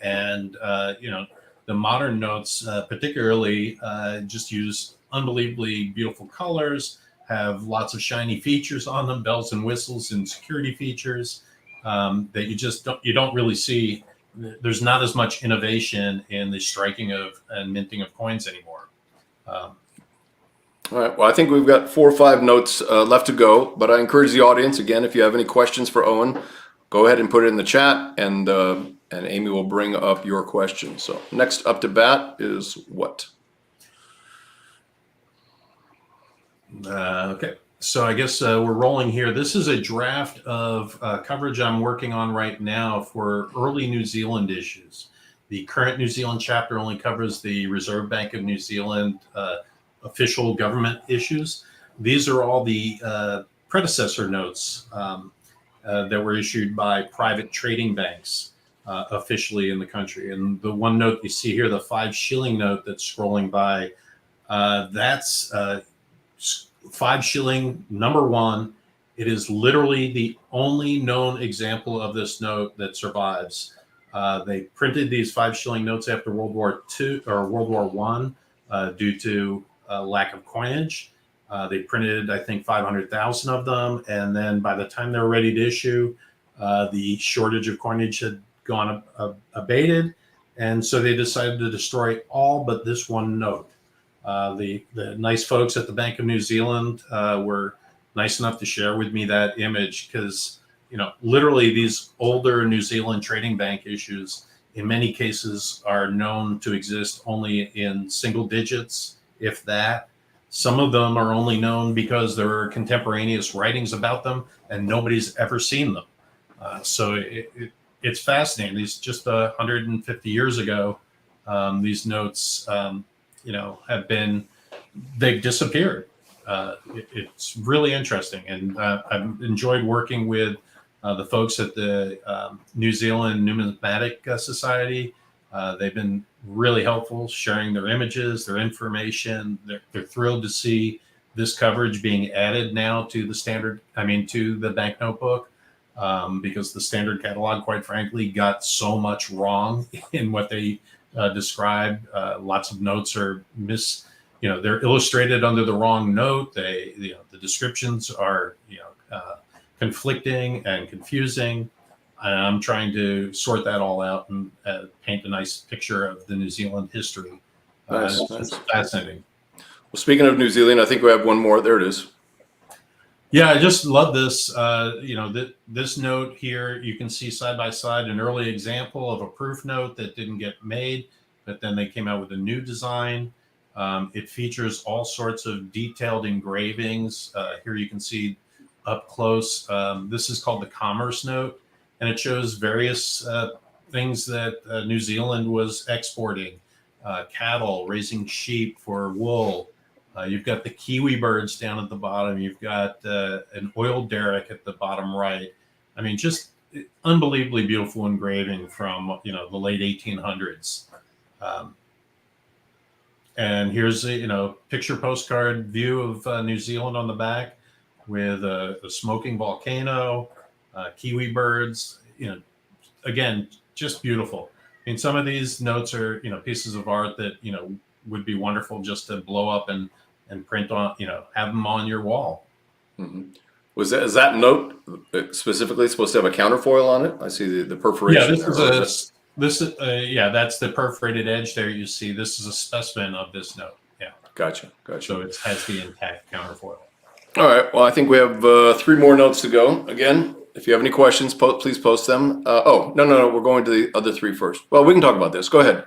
The modern notes, particularly, just use unbelievably beautiful colors, have lots of shiny features on them, bells and whistles and security features that you don't really see. There's not as much innovation in the striking of and minting of coins anymore. All right. Well, I think we've got 4 or 5 notes left to go, but I encourage the audience again, if you have any questions for Owen, go ahead and put it in the chat, and Amy will bring up your question. So next up to bat is what? Okay. So I guess we're rolling here. This is a draft of coverage I'm working on right now for early New Zealand issues. The current New Zealand chapter only covers the Reserve Bank of New Zealand official government issues. These are all the predecessor notes that were issued by private trading banks officially in the country. And the one note you see here, the 5 shilling note that's scrolling by, that's 5 shilling number 1. It is literally the only known example of this note that survives. They printed these 5 shilling notes after World War II or World War One due to lack of coinage. They printed, I think, 500,000 of them, and then by the time they were ready to issue, the shortage of coinage had gone abated, and so they decided to destroy all but this one note. The nice folks at the Bank of New Zealand were nice enough to share with me that image because, literally these older New Zealand trading bank issues in many cases are known to exist only in single digits, if that. Some of them are only known because there are contemporaneous writings about them and nobody's ever seen them. So it's fascinating. These just 150 years ago, these notes, they've disappeared. It's really interesting. And I've enjoyed working with the folks at the New Zealand Numismatic Society. They've been really helpful sharing their images, their information. They're thrilled to see this coverage being added now to the banknote book, because the standard catalog, quite frankly, got so much wrong in what they described. Lots of notes are they're illustrated under the wrong note. The descriptions are, conflicting and confusing. And I'm trying to sort that all out and paint a nice picture of the New Zealand history. Nice. It's fascinating. Well, speaking of New Zealand, I think we have one more. There it is. Yeah, I just love this. This note here, you can see side by side an early example of a proof note that didn't get made, but then they came out with a new design. It features all sorts of detailed engravings. Here you can see up close. This is called the Commerce Note, and it shows various things that New Zealand was exporting: cattle, raising sheep for wool. You've got the kiwi birds down at the bottom. You've got an oil derrick at the bottom right. I mean, just unbelievably beautiful engraving from the late 1800s. And here's a picture postcard view of New Zealand on the back with a smoking volcano, kiwi birds. Again, just beautiful. I mean, some of these notes are pieces of art that would be wonderful just to blow up and print on, have them on your wall. Mm-hmm. Is that note specifically supposed to have a counterfoil on it? I see the perforation. Yeah, that's the perforated edge there. You see, this is a specimen of this note. Yeah. Gotcha. So it has the intact counterfoil. All right. Well, I think we have 3 more notes to go. Again, if you have any questions, please post them. No. We're going to the other 3 first. Well, we can talk about this. Go ahead.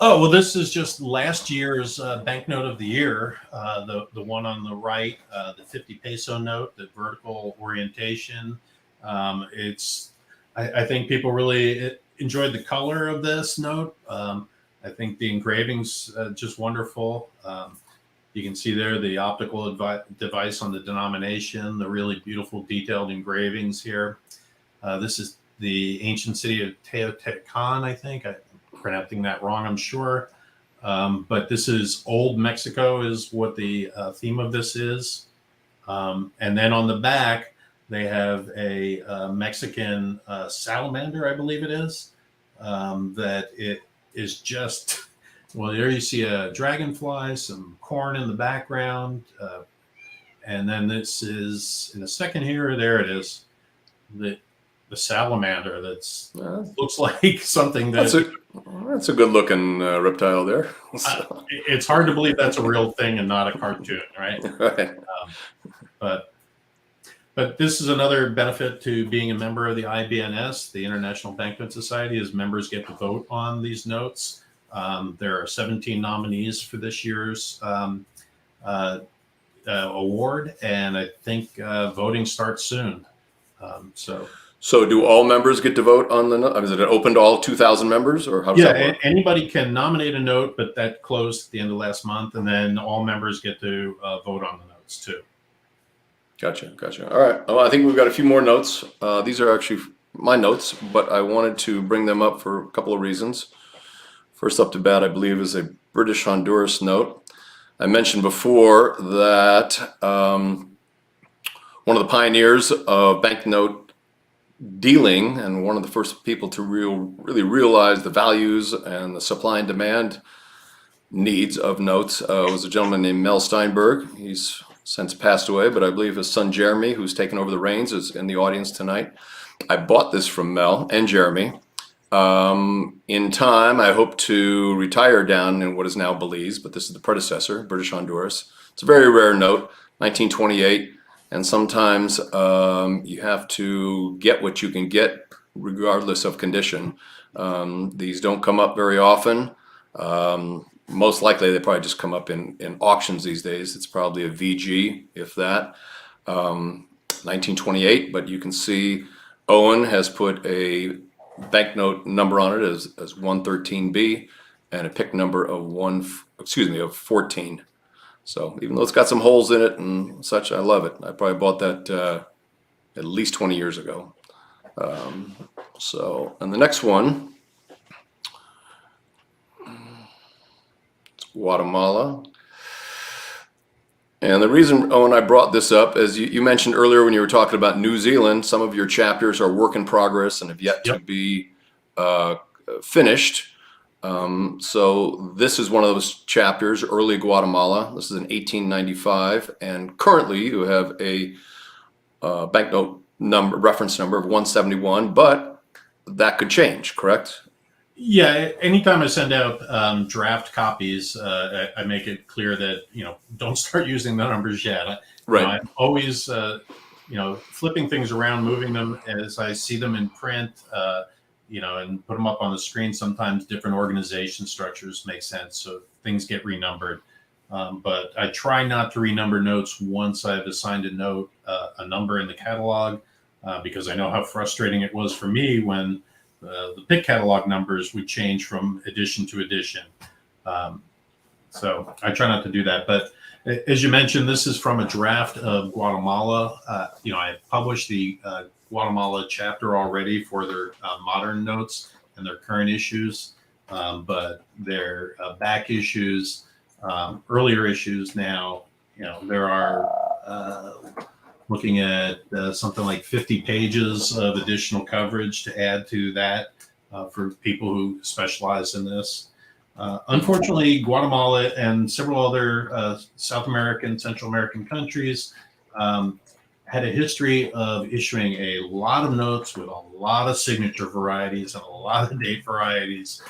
Oh, well, this is just last year's banknote of the year, the one on the right, the 50 peso note, the vertical orientation. I think people really enjoyed the color of this note. I think the engraving's just wonderful. You can see there the optical device on the denomination, the really beautiful detailed engravings here. This the ancient city of Teotihuacan, I think. I'm pronouncing that wrong, I'm sure. But this is Old Mexico is what the theme of this is. And then on the back, they have a Mexican salamander, I believe it is, that it is just, well, there you see a dragonfly, some corn in the background. And then this is, in a second here, there it is, the salamander that's looks like something that... That's a good looking reptile there. It's hard to believe that's a real thing and not a cartoon, right? Right. But this is another benefit to being a member of the IBNS, the International Banknote Society, is members get to vote on these notes. There are 17 nominees for this year's award, and I think voting starts soon. So do all members get to vote on the note? Is it open to all 2,000 members, or how does that work? Anybody can nominate a note, but that closed at the end of last month, and then all members get to vote on the notes too. Gotcha. All right. Well, I think we've got a few more notes. These are actually my notes, but I wanted to bring them up for a couple of reasons. First up to bat, I believe, is a British Honduras note. I mentioned before that one of the pioneers of banknote dealing and one of the first people to really realize the values and the supply and demand needs of notes was a gentleman named Mel Steinberg. He's since passed away, but I believe his son Jeremy, who's taken over the reins, is in the audience tonight. I bought this from Mel and Jeremy. In time, I hope to retire down in what is now Belize, but this is the predecessor, British Honduras. It's a very rare note, 1928, and sometimes you have to get what you can get regardless of condition. These don't come up very often. Most likely they probably just come up in auctions these days. It's probably a VG, if that. 1928, but you can see Owen has put a banknote number on it as 113B and a pick number of 14. So even though it's got some holes in it and such, I love it. I probably bought that at least 20 years ago. And the next one, Guatemala. And the reason, Owen, I brought this up, as you mentioned earlier when you were talking about New Zealand, some of your chapters are work in progress and have yet to be finished. So this is one of those chapters, early Guatemala. This is in 1895, and currently you have a banknote reference number of 171, but that could change, correct? Yeah, anytime I send out draft copies, I make it clear that, don't start using the numbers yet. Right. I'm always, flipping things around, moving them as I see them in print, and put them up on the screen. Sometimes different organization structures make sense, so things get renumbered. But I try not to renumber notes once I've assigned a note, a number in the catalog, because I know how frustrating it was for me when the pick catalog numbers would change from edition to edition. So I try not to do that. But as you mentioned, this is from a draft of Guatemala. I published the Guatemala chapter already for their modern notes and their current issues, but their back issues, earlier issues now, there are looking at something like 50 pages of additional coverage to add to that for people who specialize in this. Unfortunately, Guatemala and several other South American, Central American countries had a history of issuing a lot of notes with a lot of signature varieties and a lot of date varieties.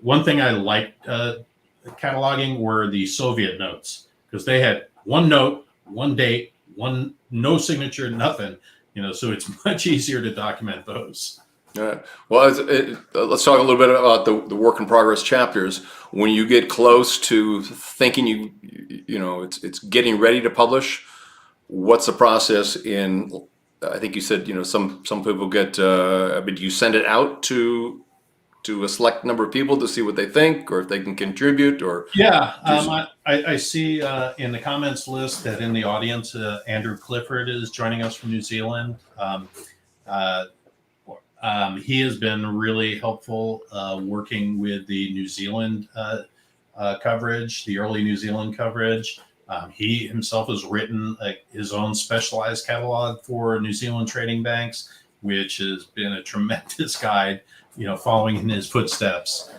One thing I liked cataloging were the Soviet notes, because they had one note, one date, no signature, nothing, so it's much easier to document those. Well, let's talk a little bit about the work in progress chapters. When you get close to thinking it's getting ready to publish, what's the process I think you said, some people get, do you send it out to to a select number of people to see what they think, or if they can contribute, or Yeah, I see in the comments list that in the audience, Andrew Clifford is joining us from New Zealand. Uh, he has been really helpful working with the New Zealand coverage, the early New Zealand coverage. He himself has written his own specialized catalog for New Zealand trading banks, which has been a tremendous guide, following in his footsteps.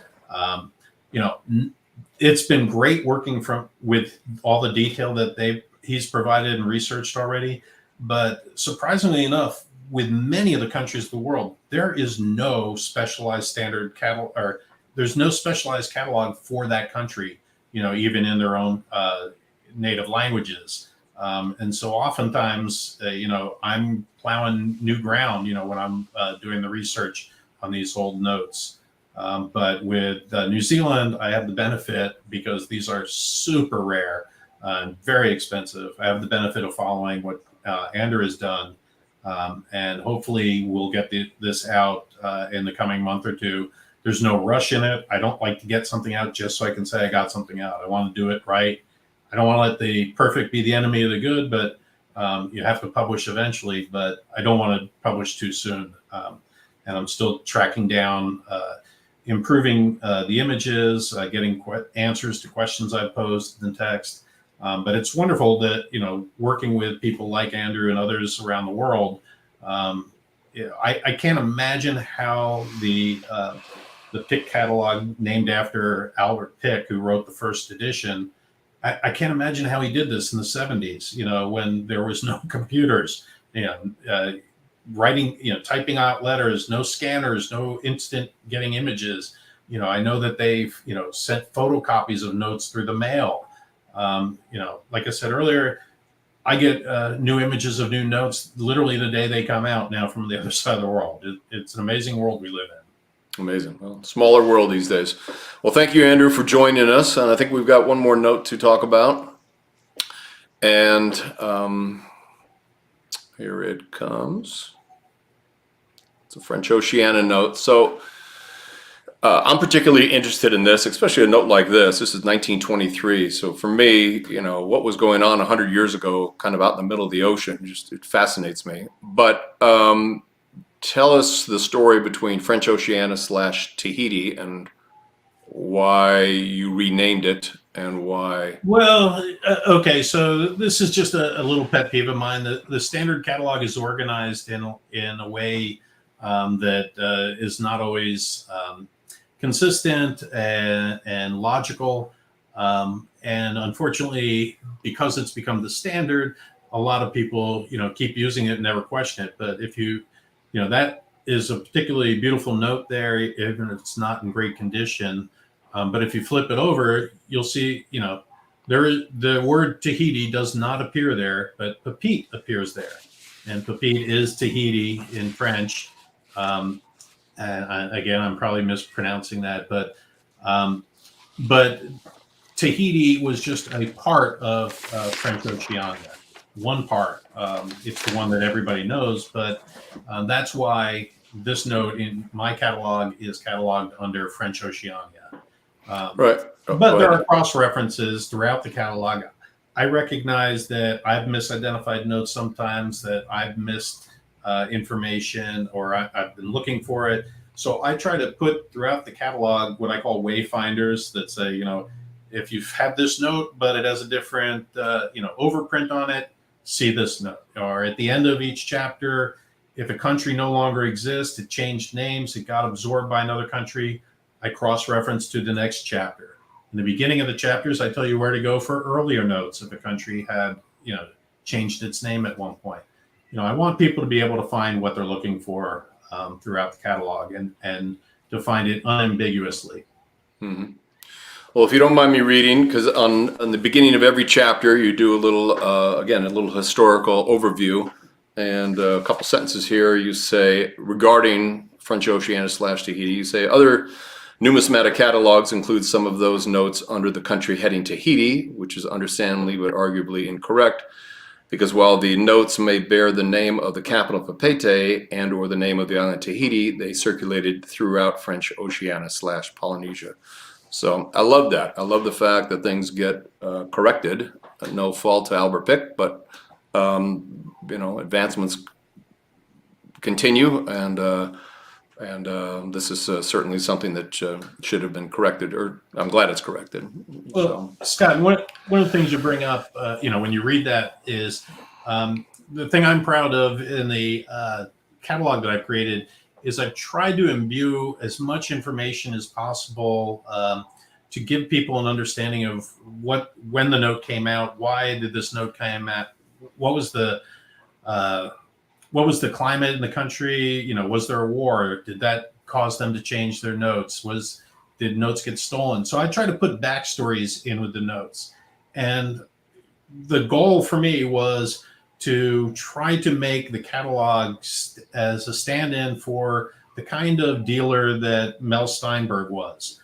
It's been great working with all the detail that he's provided and researched already. But surprisingly enough, with many of the countries of the world, there is no specialized standard catalog, or there's no specialized catalog for that country, even in their own native languages. And so oftentimes, I'm plowing new ground, when I'm doing the research on these old notes. But with New Zealand, I have the benefit, because these are super rare and very expensive. I have the benefit of following what Andrew has done. And hopefully we'll get this out in the coming month or two. There's no rush in it. I don't like to get something out just so I can say I got something out. I want to do it right. I don't want to let the perfect be the enemy of the good, but you have to publish eventually. But I don't want to publish too soon. And I'm still tracking down, improving the images, getting answers to questions I've posed in text. But it's wonderful that, working with people like Andrew and others around the world, I can't imagine how the Pick catalog, named after Albert Pick, who wrote the first edition, I can't imagine how he did this in the 70s, when there was no computers, writing, typing out letters, no scanners, no instant getting images. I know that they've, sent photocopies of notes through the mail. Like I said earlier, I get new images of new notes literally the day they come out now from the other side of the world. It's an amazing world we live in. Amazing. Well, smaller world these days. Well, thank you, Andrew, for joining us. And I think we've got one more note to talk about. And here it comes. It's a French Oceania note. So I'm particularly interested in this, especially a note like this. This is 1923. So for me, what was going on 100 years ago, kind of out in the middle of the ocean, it fascinates me. But tell us the story between French Oceania / Tahiti, and why you renamed it, and why. Well, okay, so this is just a little pet peeve of mine. The standard catalog is organized in a way that is not always consistent and logical. And unfortunately, because it's become the standard, a lot of people, keep using it and never question it. But if that is a particularly beautiful note there, even if it's not in great condition. But if you flip it over, you'll see, the word Tahiti does not appear there, but Pepite appears there. And Pepite is Tahiti in French. And again, I'm probably mispronouncing that, but Tahiti was just a part of French Oceania, one part. It's the one that everybody knows, but that's why this note in my catalog is cataloged under French Oceania. Right. But there are cross references throughout the catalog. I recognize that I've misidentified notes sometimes, that I've missed information, or I've been looking for it. So I try to put throughout the catalog what I call wayfinders that say, if you've had this note, but it has a different, overprint on it, see this note. Or at the end of each chapter, if a country no longer exists, it changed names, it got absorbed by another country, I cross-reference to the next chapter. In the beginning of the chapters, I tell you where to go for earlier notes if a country had, changed its name at one point. I want people to be able to find what they're looking for throughout the catalog, and to find it unambiguously. Mm-hmm. Well, if you don't mind me reading, because on the beginning of every chapter, you do a little historical overview, and a couple sentences here. You say, regarding French Oceania / Tahiti, you say, other numismatic catalogs include some of those notes under the country heading Tahiti, which is understandably but arguably incorrect. because while the notes may bear the name of the capital Papeete and or the name of the island Tahiti, they circulated throughout French Oceania / Polynesia. So I love that. I love the fact that things get corrected. No fault to Albert Pick, but advancements continue, and this is certainly something that should have been corrected, or I'm glad it's corrected. Well, Scott, one of the things you bring up, when you read that is the thing I'm proud of in the catalog that I've created is I've tried to imbue as much information as possible to give people an understanding of when the note came out, why did this note come out, what was the climate in the country, was there a war, did that cause them to change their notes, did notes get stolen? So I try to put backstories in with the notes, and the goal for me was to try to make the catalog as a stand-in for the kind of dealer that Mel Steinberg was.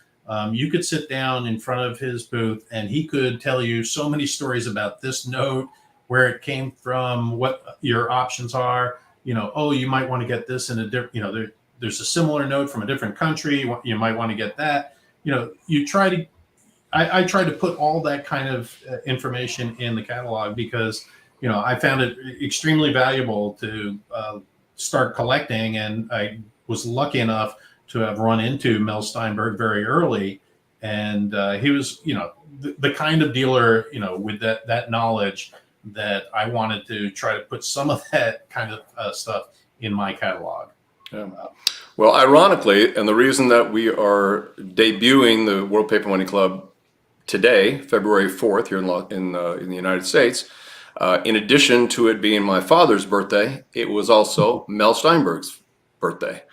You could sit down in front of his booth and he could tell you so many stories about this note, where it came from, what your options are. You might want to get this in a different, there's a similar note from a different country, you might want to get that. I try to put all that kind of information in the catalog because I found it extremely valuable to start collecting, and I was lucky enough to have run into Mel Steinberg very early, and he was the kind of dealer with that knowledge that I wanted to try to put some of that kind of stuff in my catalog. Yeah. Well, ironically, and the reason that we are debuting the World Paper Money Club today, February 4th, here in the United States, in addition to it being my father's birthday, it was also Mel Steinberg's birthday.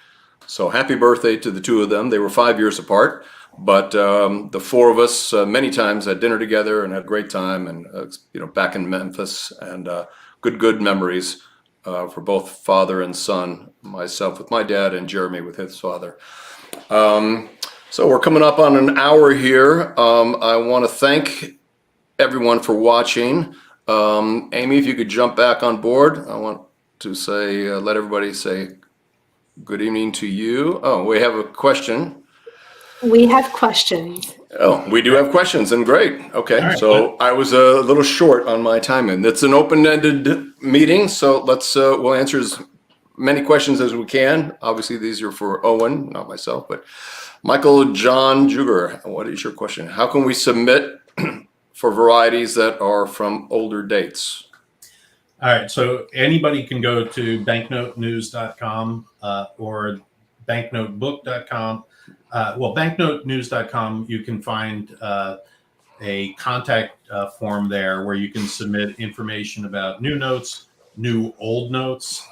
So happy birthday to the two of them. They were 5 years apart, but the four of us many times had dinner together and had a great time, and back in Memphis, and good memories for both father and son, myself with my dad and Jeremy with his father. So we're coming up on an hour here. I want to thank everyone for watching. Amy, if you could jump back on board, I want to say, let everybody say good evening to you. Oh, we have a question. We have questions. Oh, we do have questions, and great. Okay, All right. so I was a little short on my timing. It's an open-ended meeting, so we'll answer as many questions as we can. Obviously, these are for Owen, not myself, but Michael John Juger, what is your question? How can we submit for varieties that are from older dates? All right, so anybody can go to banknotenews.com or banknotebook.com. Banknotenews.com, you can find a contact form there where you can submit information about new notes, new old notes.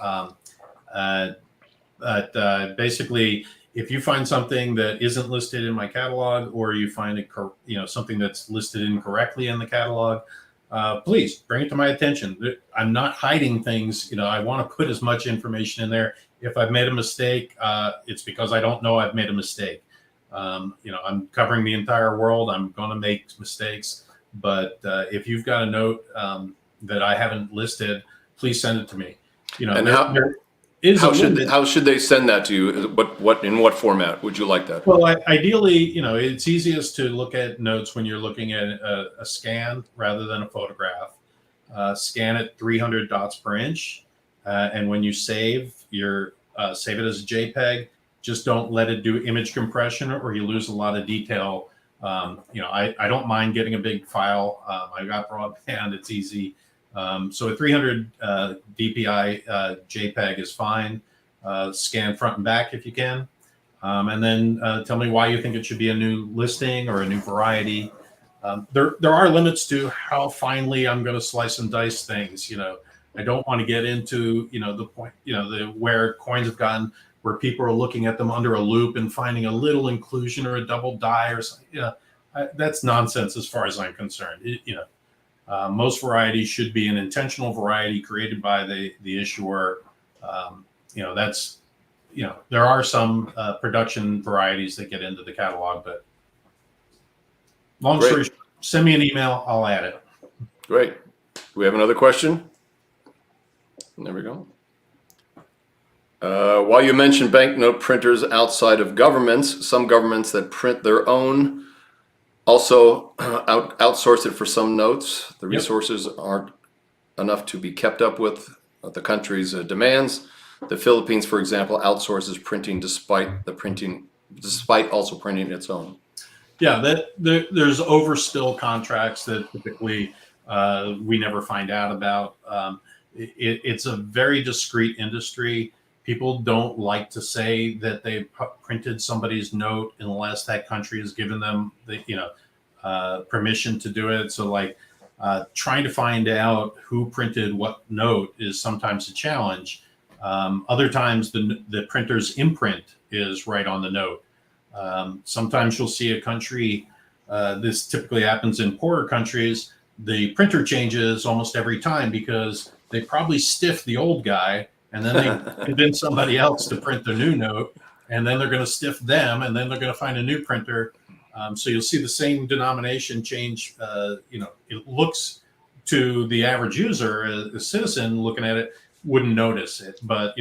Basically, if you find something that isn't listed in my catalog, or you find something that's listed incorrectly in the catalog, please bring it to my attention. I'm not hiding things. I want to put as much information in there. If I've made a mistake, it's because I don't know I've made a mistake. I'm covering the entire world. I'm going to make mistakes. But if you've got a note that I haven't listed, please send it to me. How should they send that to you? In what format would you like that? Well, ideally, it's easiest to look at notes when you're looking at a scan rather than a photograph. Scan it 300 dots per inch, and when you save it as a JPEG. Just don't let it do image compression, or you lose a lot of detail. I don't mind getting a big file. I got broadband; it's easy. So a 300 dpi JPEG is fine. Scan front and back if you can, and then tell me why you think it should be a new listing or a new variety. There are limits to how finely I'm going to slice and dice things. I don't want to get into the point where coins have gotten, where people are looking at them under a loop and finding a little inclusion or a double die or something. That's nonsense as far as I'm concerned. Most varieties should be an intentional variety created by the issuer. There are some production varieties that get into the catalog, but long story short, send me an email, I'll add it. Great. Do we have another question? There we go. While you mentioned banknote printers outside of governments, some governments that print their own also outsource it for some notes. The resources aren't enough to be kept up with the country's demands. The Philippines, for example, outsources printing despite also printing its own. Yeah, there's overspill contracts that typically we never find out about. It's a very discreet industry. People don't like to say that they printed somebody's note unless that country has given them the permission to do it. So like trying to find out who printed what note is sometimes a challenge. Other times the printer's imprint is right on the note. Sometimes you'll see a country, this typically happens in poorer countries, the printer changes almost every time because they probably stiff the old guy and then they convince somebody else to print the new note, and then they're going to stiff them, and then they're going to find a new printer. So you'll see the same denomination change. It looks to the average user, a citizen looking at it, wouldn't notice it, but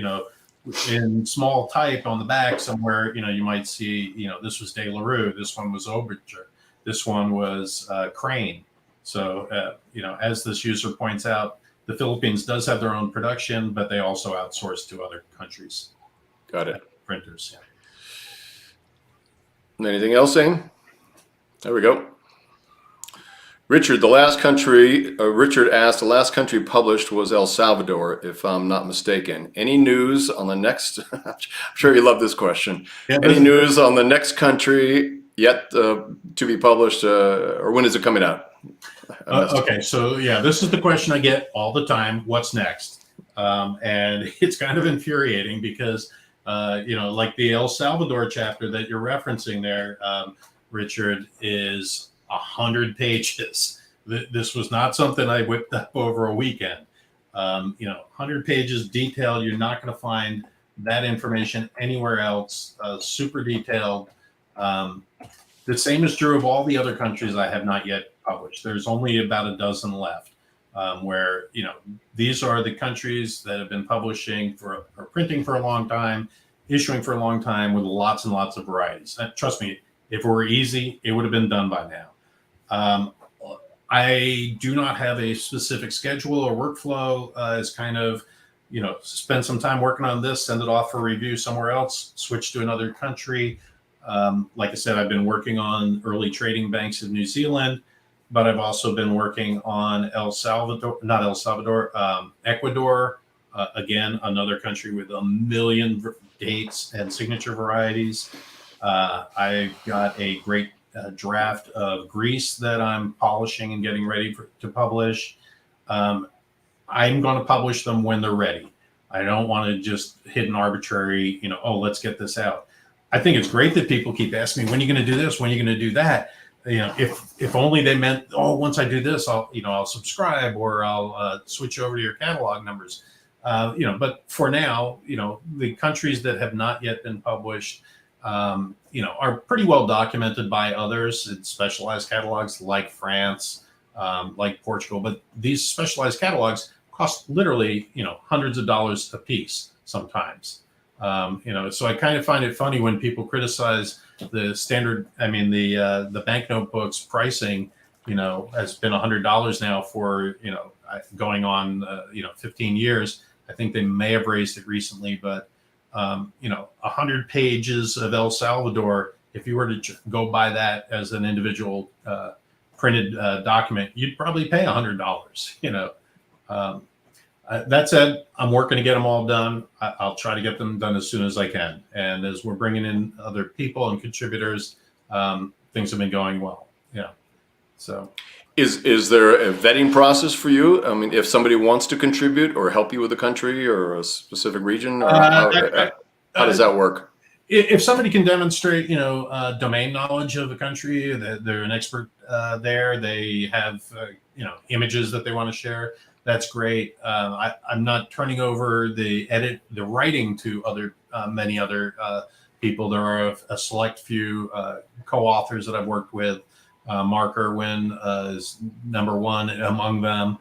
in small type on the back somewhere, you might see, this was De La Rue, this one was Oberger, this one was Crane. So, as this user points out, the Philippines does have their own production, but they also outsource to other countries. Got it. Printers. Yeah. Anything else, Aim? There we go. Richard, Richard asked, the last country published was El Salvador, if I'm not mistaken. Any news on the next, I'm sure you love this question. Yeah, any news on the next country yet to be published, or when is it coming out? Okay, so yeah, this is the question I get all the time. What's next? And it's kind of infuriating because, like the El Salvador chapter that you're referencing there, Richard, is 100 pages. This was not something I whipped up over a weekend. 100 pages detailed. You're not going to find that information anywhere else. Super detailed. The same is true of all the other countries I have not yet published. There's only about a dozen left, where these are the countries that have been publishing or printing for a long time, issuing for a long time, with lots and lots of varieties. Trust me, if it were easy, it would have been done by now. I do not have a specific schedule or workflow. It's kind of, spend some time working on this, send it off for review somewhere else, switch to another country. Like I said, I've been working on early trading banks in New Zealand, but I've also been working on Ecuador, again, another country with a million dates and signature varieties. I've got a great draft of Greece that I'm polishing and getting ready to publish. I'm going to publish them when they're ready. I don't want to just hit an arbitrary, let's get this out. I think it's great that people keep asking me, when are you going to do this? When are you going to do that? If only they meant, once I do this, I'll subscribe or I'll switch over to your catalog numbers. But for now, the countries that have not yet been published, are pretty well documented by others in specialized catalogs like France, like Portugal. But these specialized catalogs cost literally, hundreds of dollars a piece sometimes. So I kind of find it funny when people criticize the standard. I mean, the banknote books pricing, has been $100 now for, going on, 15 years. I think they may have raised it recently, but 100 pages of El Salvador, if you were to go buy that as an individual printed document, you'd probably pay $100. That said, I'm working to get them all done. I'll try to get them done as soon as I can. And as we're bringing in other people and contributors, things have been going well. Yeah. So. Is there a vetting process for you? I mean, if somebody wants to contribute or help you with a country or a specific region, or how does that work? If somebody can demonstrate, domain knowledge of a country, that they're an expert there, they have, images that they want to share, that's great. I'm not turning over the writing to many other people. There are a select few co-authors that I've worked with. Mark Irwin is number one among them.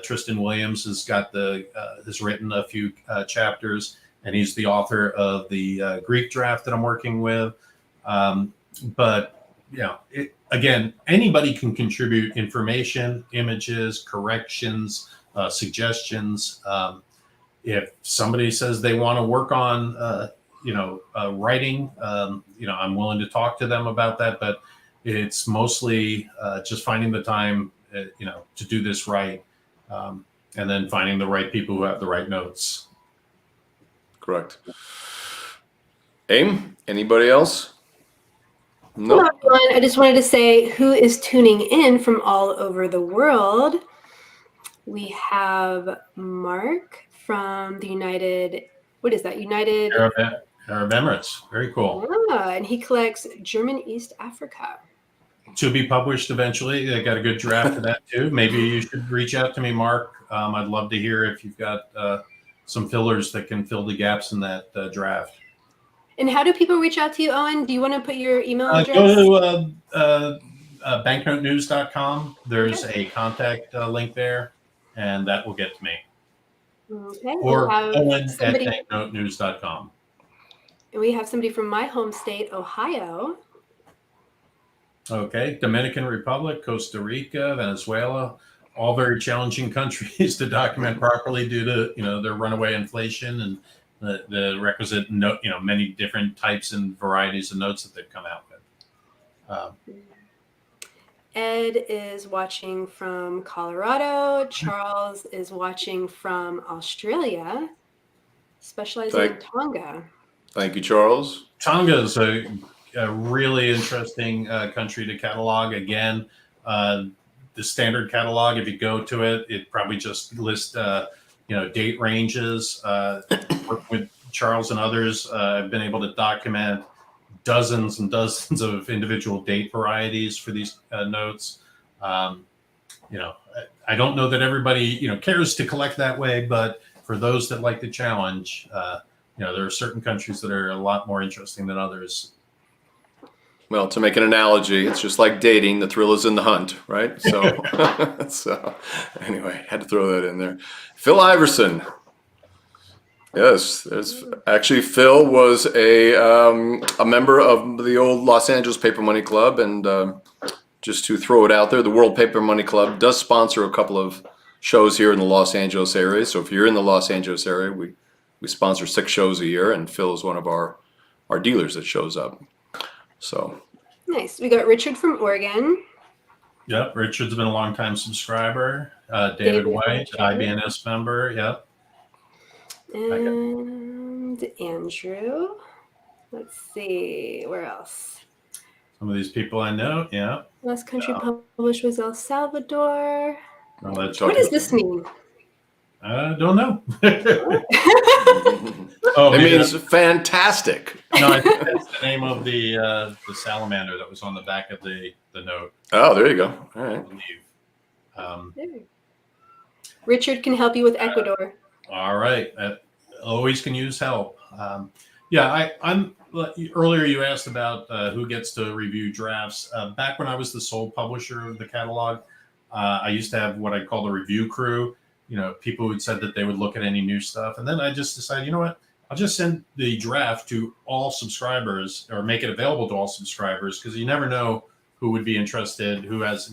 Tristan Williams has written a few chapters, and he's the author of the Greek draft that I'm working with. But again, anybody can contribute information, images, corrections, suggestions. If somebody says they want to work on, writing, I'm willing to talk to them about that. But it's mostly just finding the time, to do this right, and then finding the right people who have the right notes. Correct. Aim, anybody else? Hello, everyone. I just wanted to say who is tuning in from all over the world. We have Mark from the United Arab Emirates. Very cool. And he collects German East Africa. To be published eventually. I got a good draft of that too. Maybe you should reach out to me, Mark. I'd love to hear if you've got some fillers that can fill the gaps in that draft. And how do people reach out to you, Owen? Do you want to put your email address? Go to banknotenews.com. There's a contact link there, and that will get to me. Okay. Or Owen at banknotenews.com. And we have somebody from my home state, Ohio. Okay. Dominican Republic, Costa Rica, Venezuela, all very challenging countries to document properly due to, their runaway inflation and the requisite note, many different types and varieties of notes that they've come out with. Ed is watching from Colorado. Charles is watching from Australia, specializing in Tonga. Thank you, Charles. Tonga is a really interesting country to catalog. Again, the standard catalog, if you go to it, it probably just lists date ranges. Work with Charles and others, I've been able to document dozens and dozens of individual date varieties for these notes. I don't know that everybody cares to collect that way, but for those that like the challenge, there are certain countries that are a lot more interesting than others. Well, to make an analogy, it's just like dating. The thrill is in the hunt, right? So, anyway, had to throw that in there. Phil Iverson. Yes, actually Phil was a member of the old Los Angeles Paper Money Club, and just to throw it out there, the World Paper Money Club does sponsor a couple of shows here in the Los Angeles area. So if you're in the Los Angeles area, we sponsor 6 shows a year, and Phil is one of our dealers that shows up. So nice. We got Richard from Oregon. Yep, Richard's been a long-time subscriber. David White, IBNS member. Yep. And Andrew. Let's see, where else? Some of these people I know. Yeah. Last country published was El Salvador. Well, what does this mean? I don't know. It means fantastic. No, I think that's the name of the salamander that was on the back of the note. Oh, there you go. All right. I believe. Richard can help you with Ecuador. All right. Always can use help. I'm. Earlier you asked about who gets to review drafts. Back when I was the sole publisher of the catalog, I used to have what I call the review crew. People who said that they would look at any new stuff. And then I just decided, you know what? I'll just send the draft to all subscribers or make it available to all subscribers, because you never know who would be interested, who has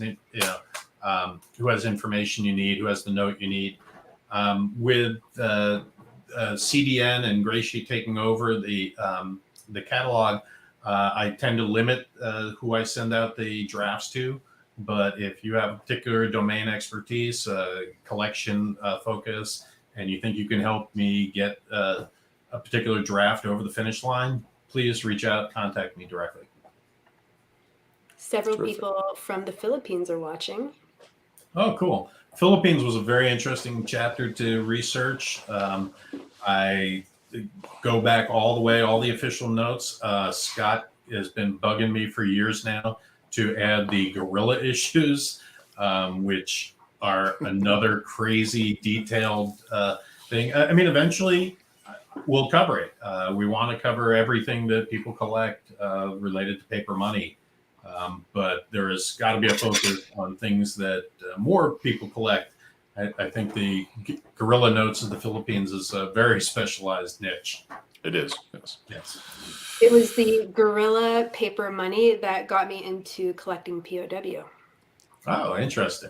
information you need, who has the note you need. With CDN and Gracie taking over the catalog, I tend to limit who I send out the drafts to. But if you have particular domain expertise, collection focus, and you think you can help me get a particular draft over the finish line, please reach out, contact me directly. Several people from the Philippines are watching. Oh, cool. Philippines was a very interesting chapter to research. I go back all the way, all the official notes. Scott has been bugging me for years now to add the gorilla issues, which are another crazy detailed thing. I mean, eventually we'll cover it. We want to cover everything that people collect related to paper money. But there has got to be a focus on things that more people collect I think the guerrilla notes of the Philippines is a very specialized niche. It is. Yes. Yes. It was the guerrilla paper money that got me into collecting POW. Oh, interesting.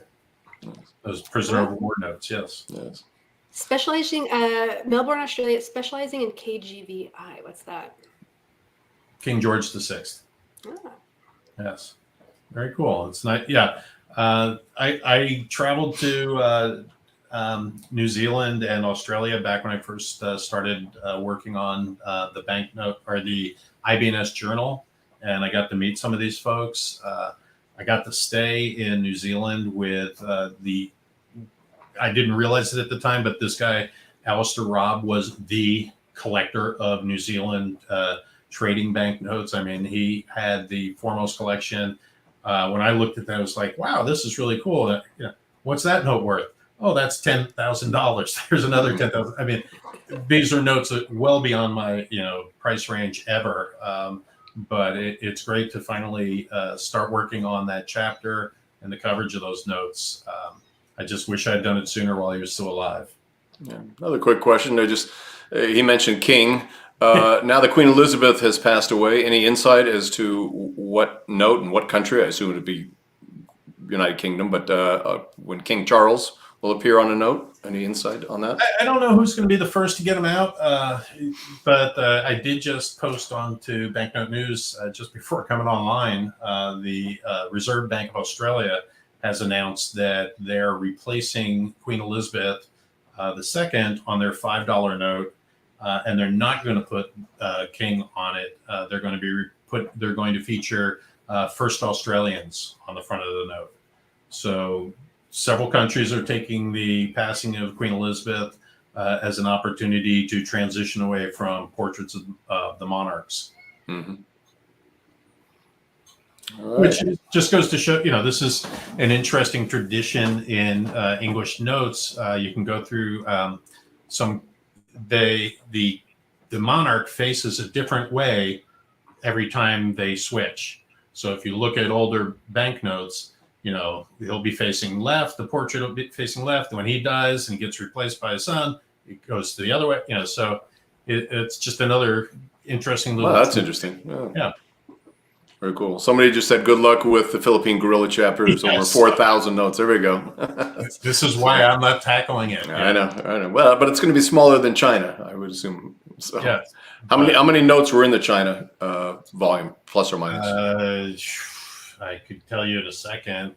Those prisoner of war notes. Yes. Yes. Specializing, Melbourne, Australia, specializing in KGVI. What's that? King George VI. Ah. Yes. Very cool. It's nice. Yeah. I traveled to New Zealand and Australia back when I first started working on the banknote or the IBNS journal, and I got to meet some of these folks. I got to stay in New Zealand with I didn't realize it at the time, but this guy, Alistair Robb, was the collector of New Zealand trading banknotes. I mean, he had the foremost collection. When I looked at that, I was like, wow, this is really cool. What's that note worth? Oh, that's $10,000. There's another 10,000. I mean, these are notes that well beyond my price range ever. But it's great to finally start working on that chapter and the coverage of those notes. I just wish I had done it sooner while he was still alive. Yeah. Another quick question. He mentioned King. Now that Queen Elizabeth has passed away, any insight as to what note and what country? I assume it would be United Kingdom, but when King Charles will appear on a note, any insight on that? I don't know who's going to be the first to get them out, but I did just post onto Banknote News just before coming online. The Reserve Bank of Australia has announced that they're replacing Queen Elizabeth II on their $5 note, and they're not going to put King on it. They're going to feature First Australians on the front of the note. So several countries are taking the passing of Queen Elizabeth as an opportunity to transition away from portraits of the monarchs. Mm-hmm. Which just goes to show, this is an interesting tradition in English notes. You can go through the monarch faces a different way every time they switch. So if you look at older banknotes, he'll be facing left, the portrait will be facing left. And when he dies and gets replaced by his son, it goes to the other way. So it's just another interesting little. Wow, that's interesting. Yeah. Very cool. Somebody just said good luck with the Philippine Guerrilla chapter. There's over 4,000 notes. There we go. This is why I'm not tackling it. Yeah. I know. Well, but it's going to be smaller than China, I would assume. So, yeah. How many notes were in the China volume, plus or minus? I could tell you in a second.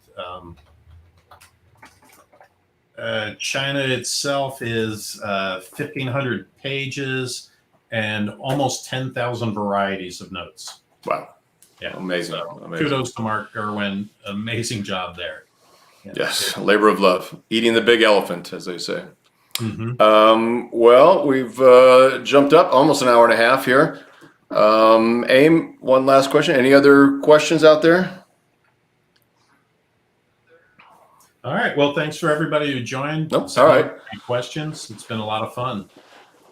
China itself is 1,500 pages and almost 10,000 varieties of notes. Wow. Yeah. Amazing. Kudos to Mark Irwin. Amazing job there. Yes. Labor of love. Eating the big elephant, as they say. Mm-hmm. Well, we've jumped up almost an hour and a half here. Aim, one last question. Any other questions out there? All right. Well, thanks for everybody who joined. Nope. All right. Questions. It's been a lot of fun.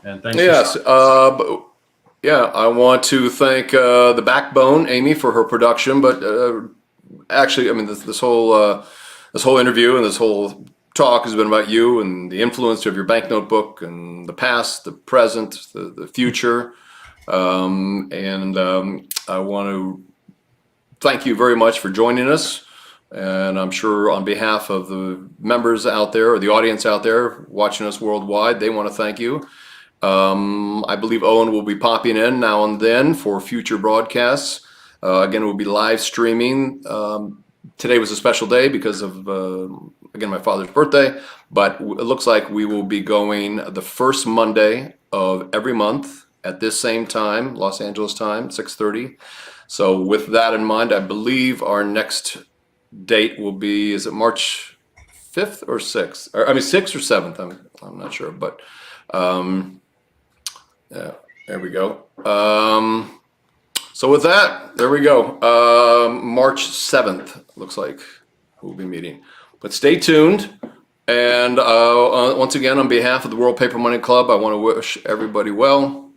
And thanks. Yes. I want to thank the Backbone, Amy, for her production. But actually, I mean, this whole interview and this whole talk has been about you and the influence of your banknote book and the past, the present, the future. And I want to thank you very much for joining us. And I'm sure on behalf of the members out there or the audience out there watching us worldwide, they want to thank you. I believe Owen will be popping in now and then for future broadcasts. Again, we'll be live streaming. Today was a special day because of, again, my father's birthday, but it looks like we will be going the first Monday of every month at this same time, Los Angeles time, 6:30. So with that in mind, I believe our next date will be, is it March 5th or 6th? Or, I mean, 6th or 7th, I'm not sure, but yeah, there we go. So with that, there we go. March 7th, looks like we'll be meeting. But stay tuned. And once again, on behalf of the World Paper Money Club, I want to wish everybody well.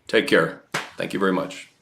Take care. Thank you very much.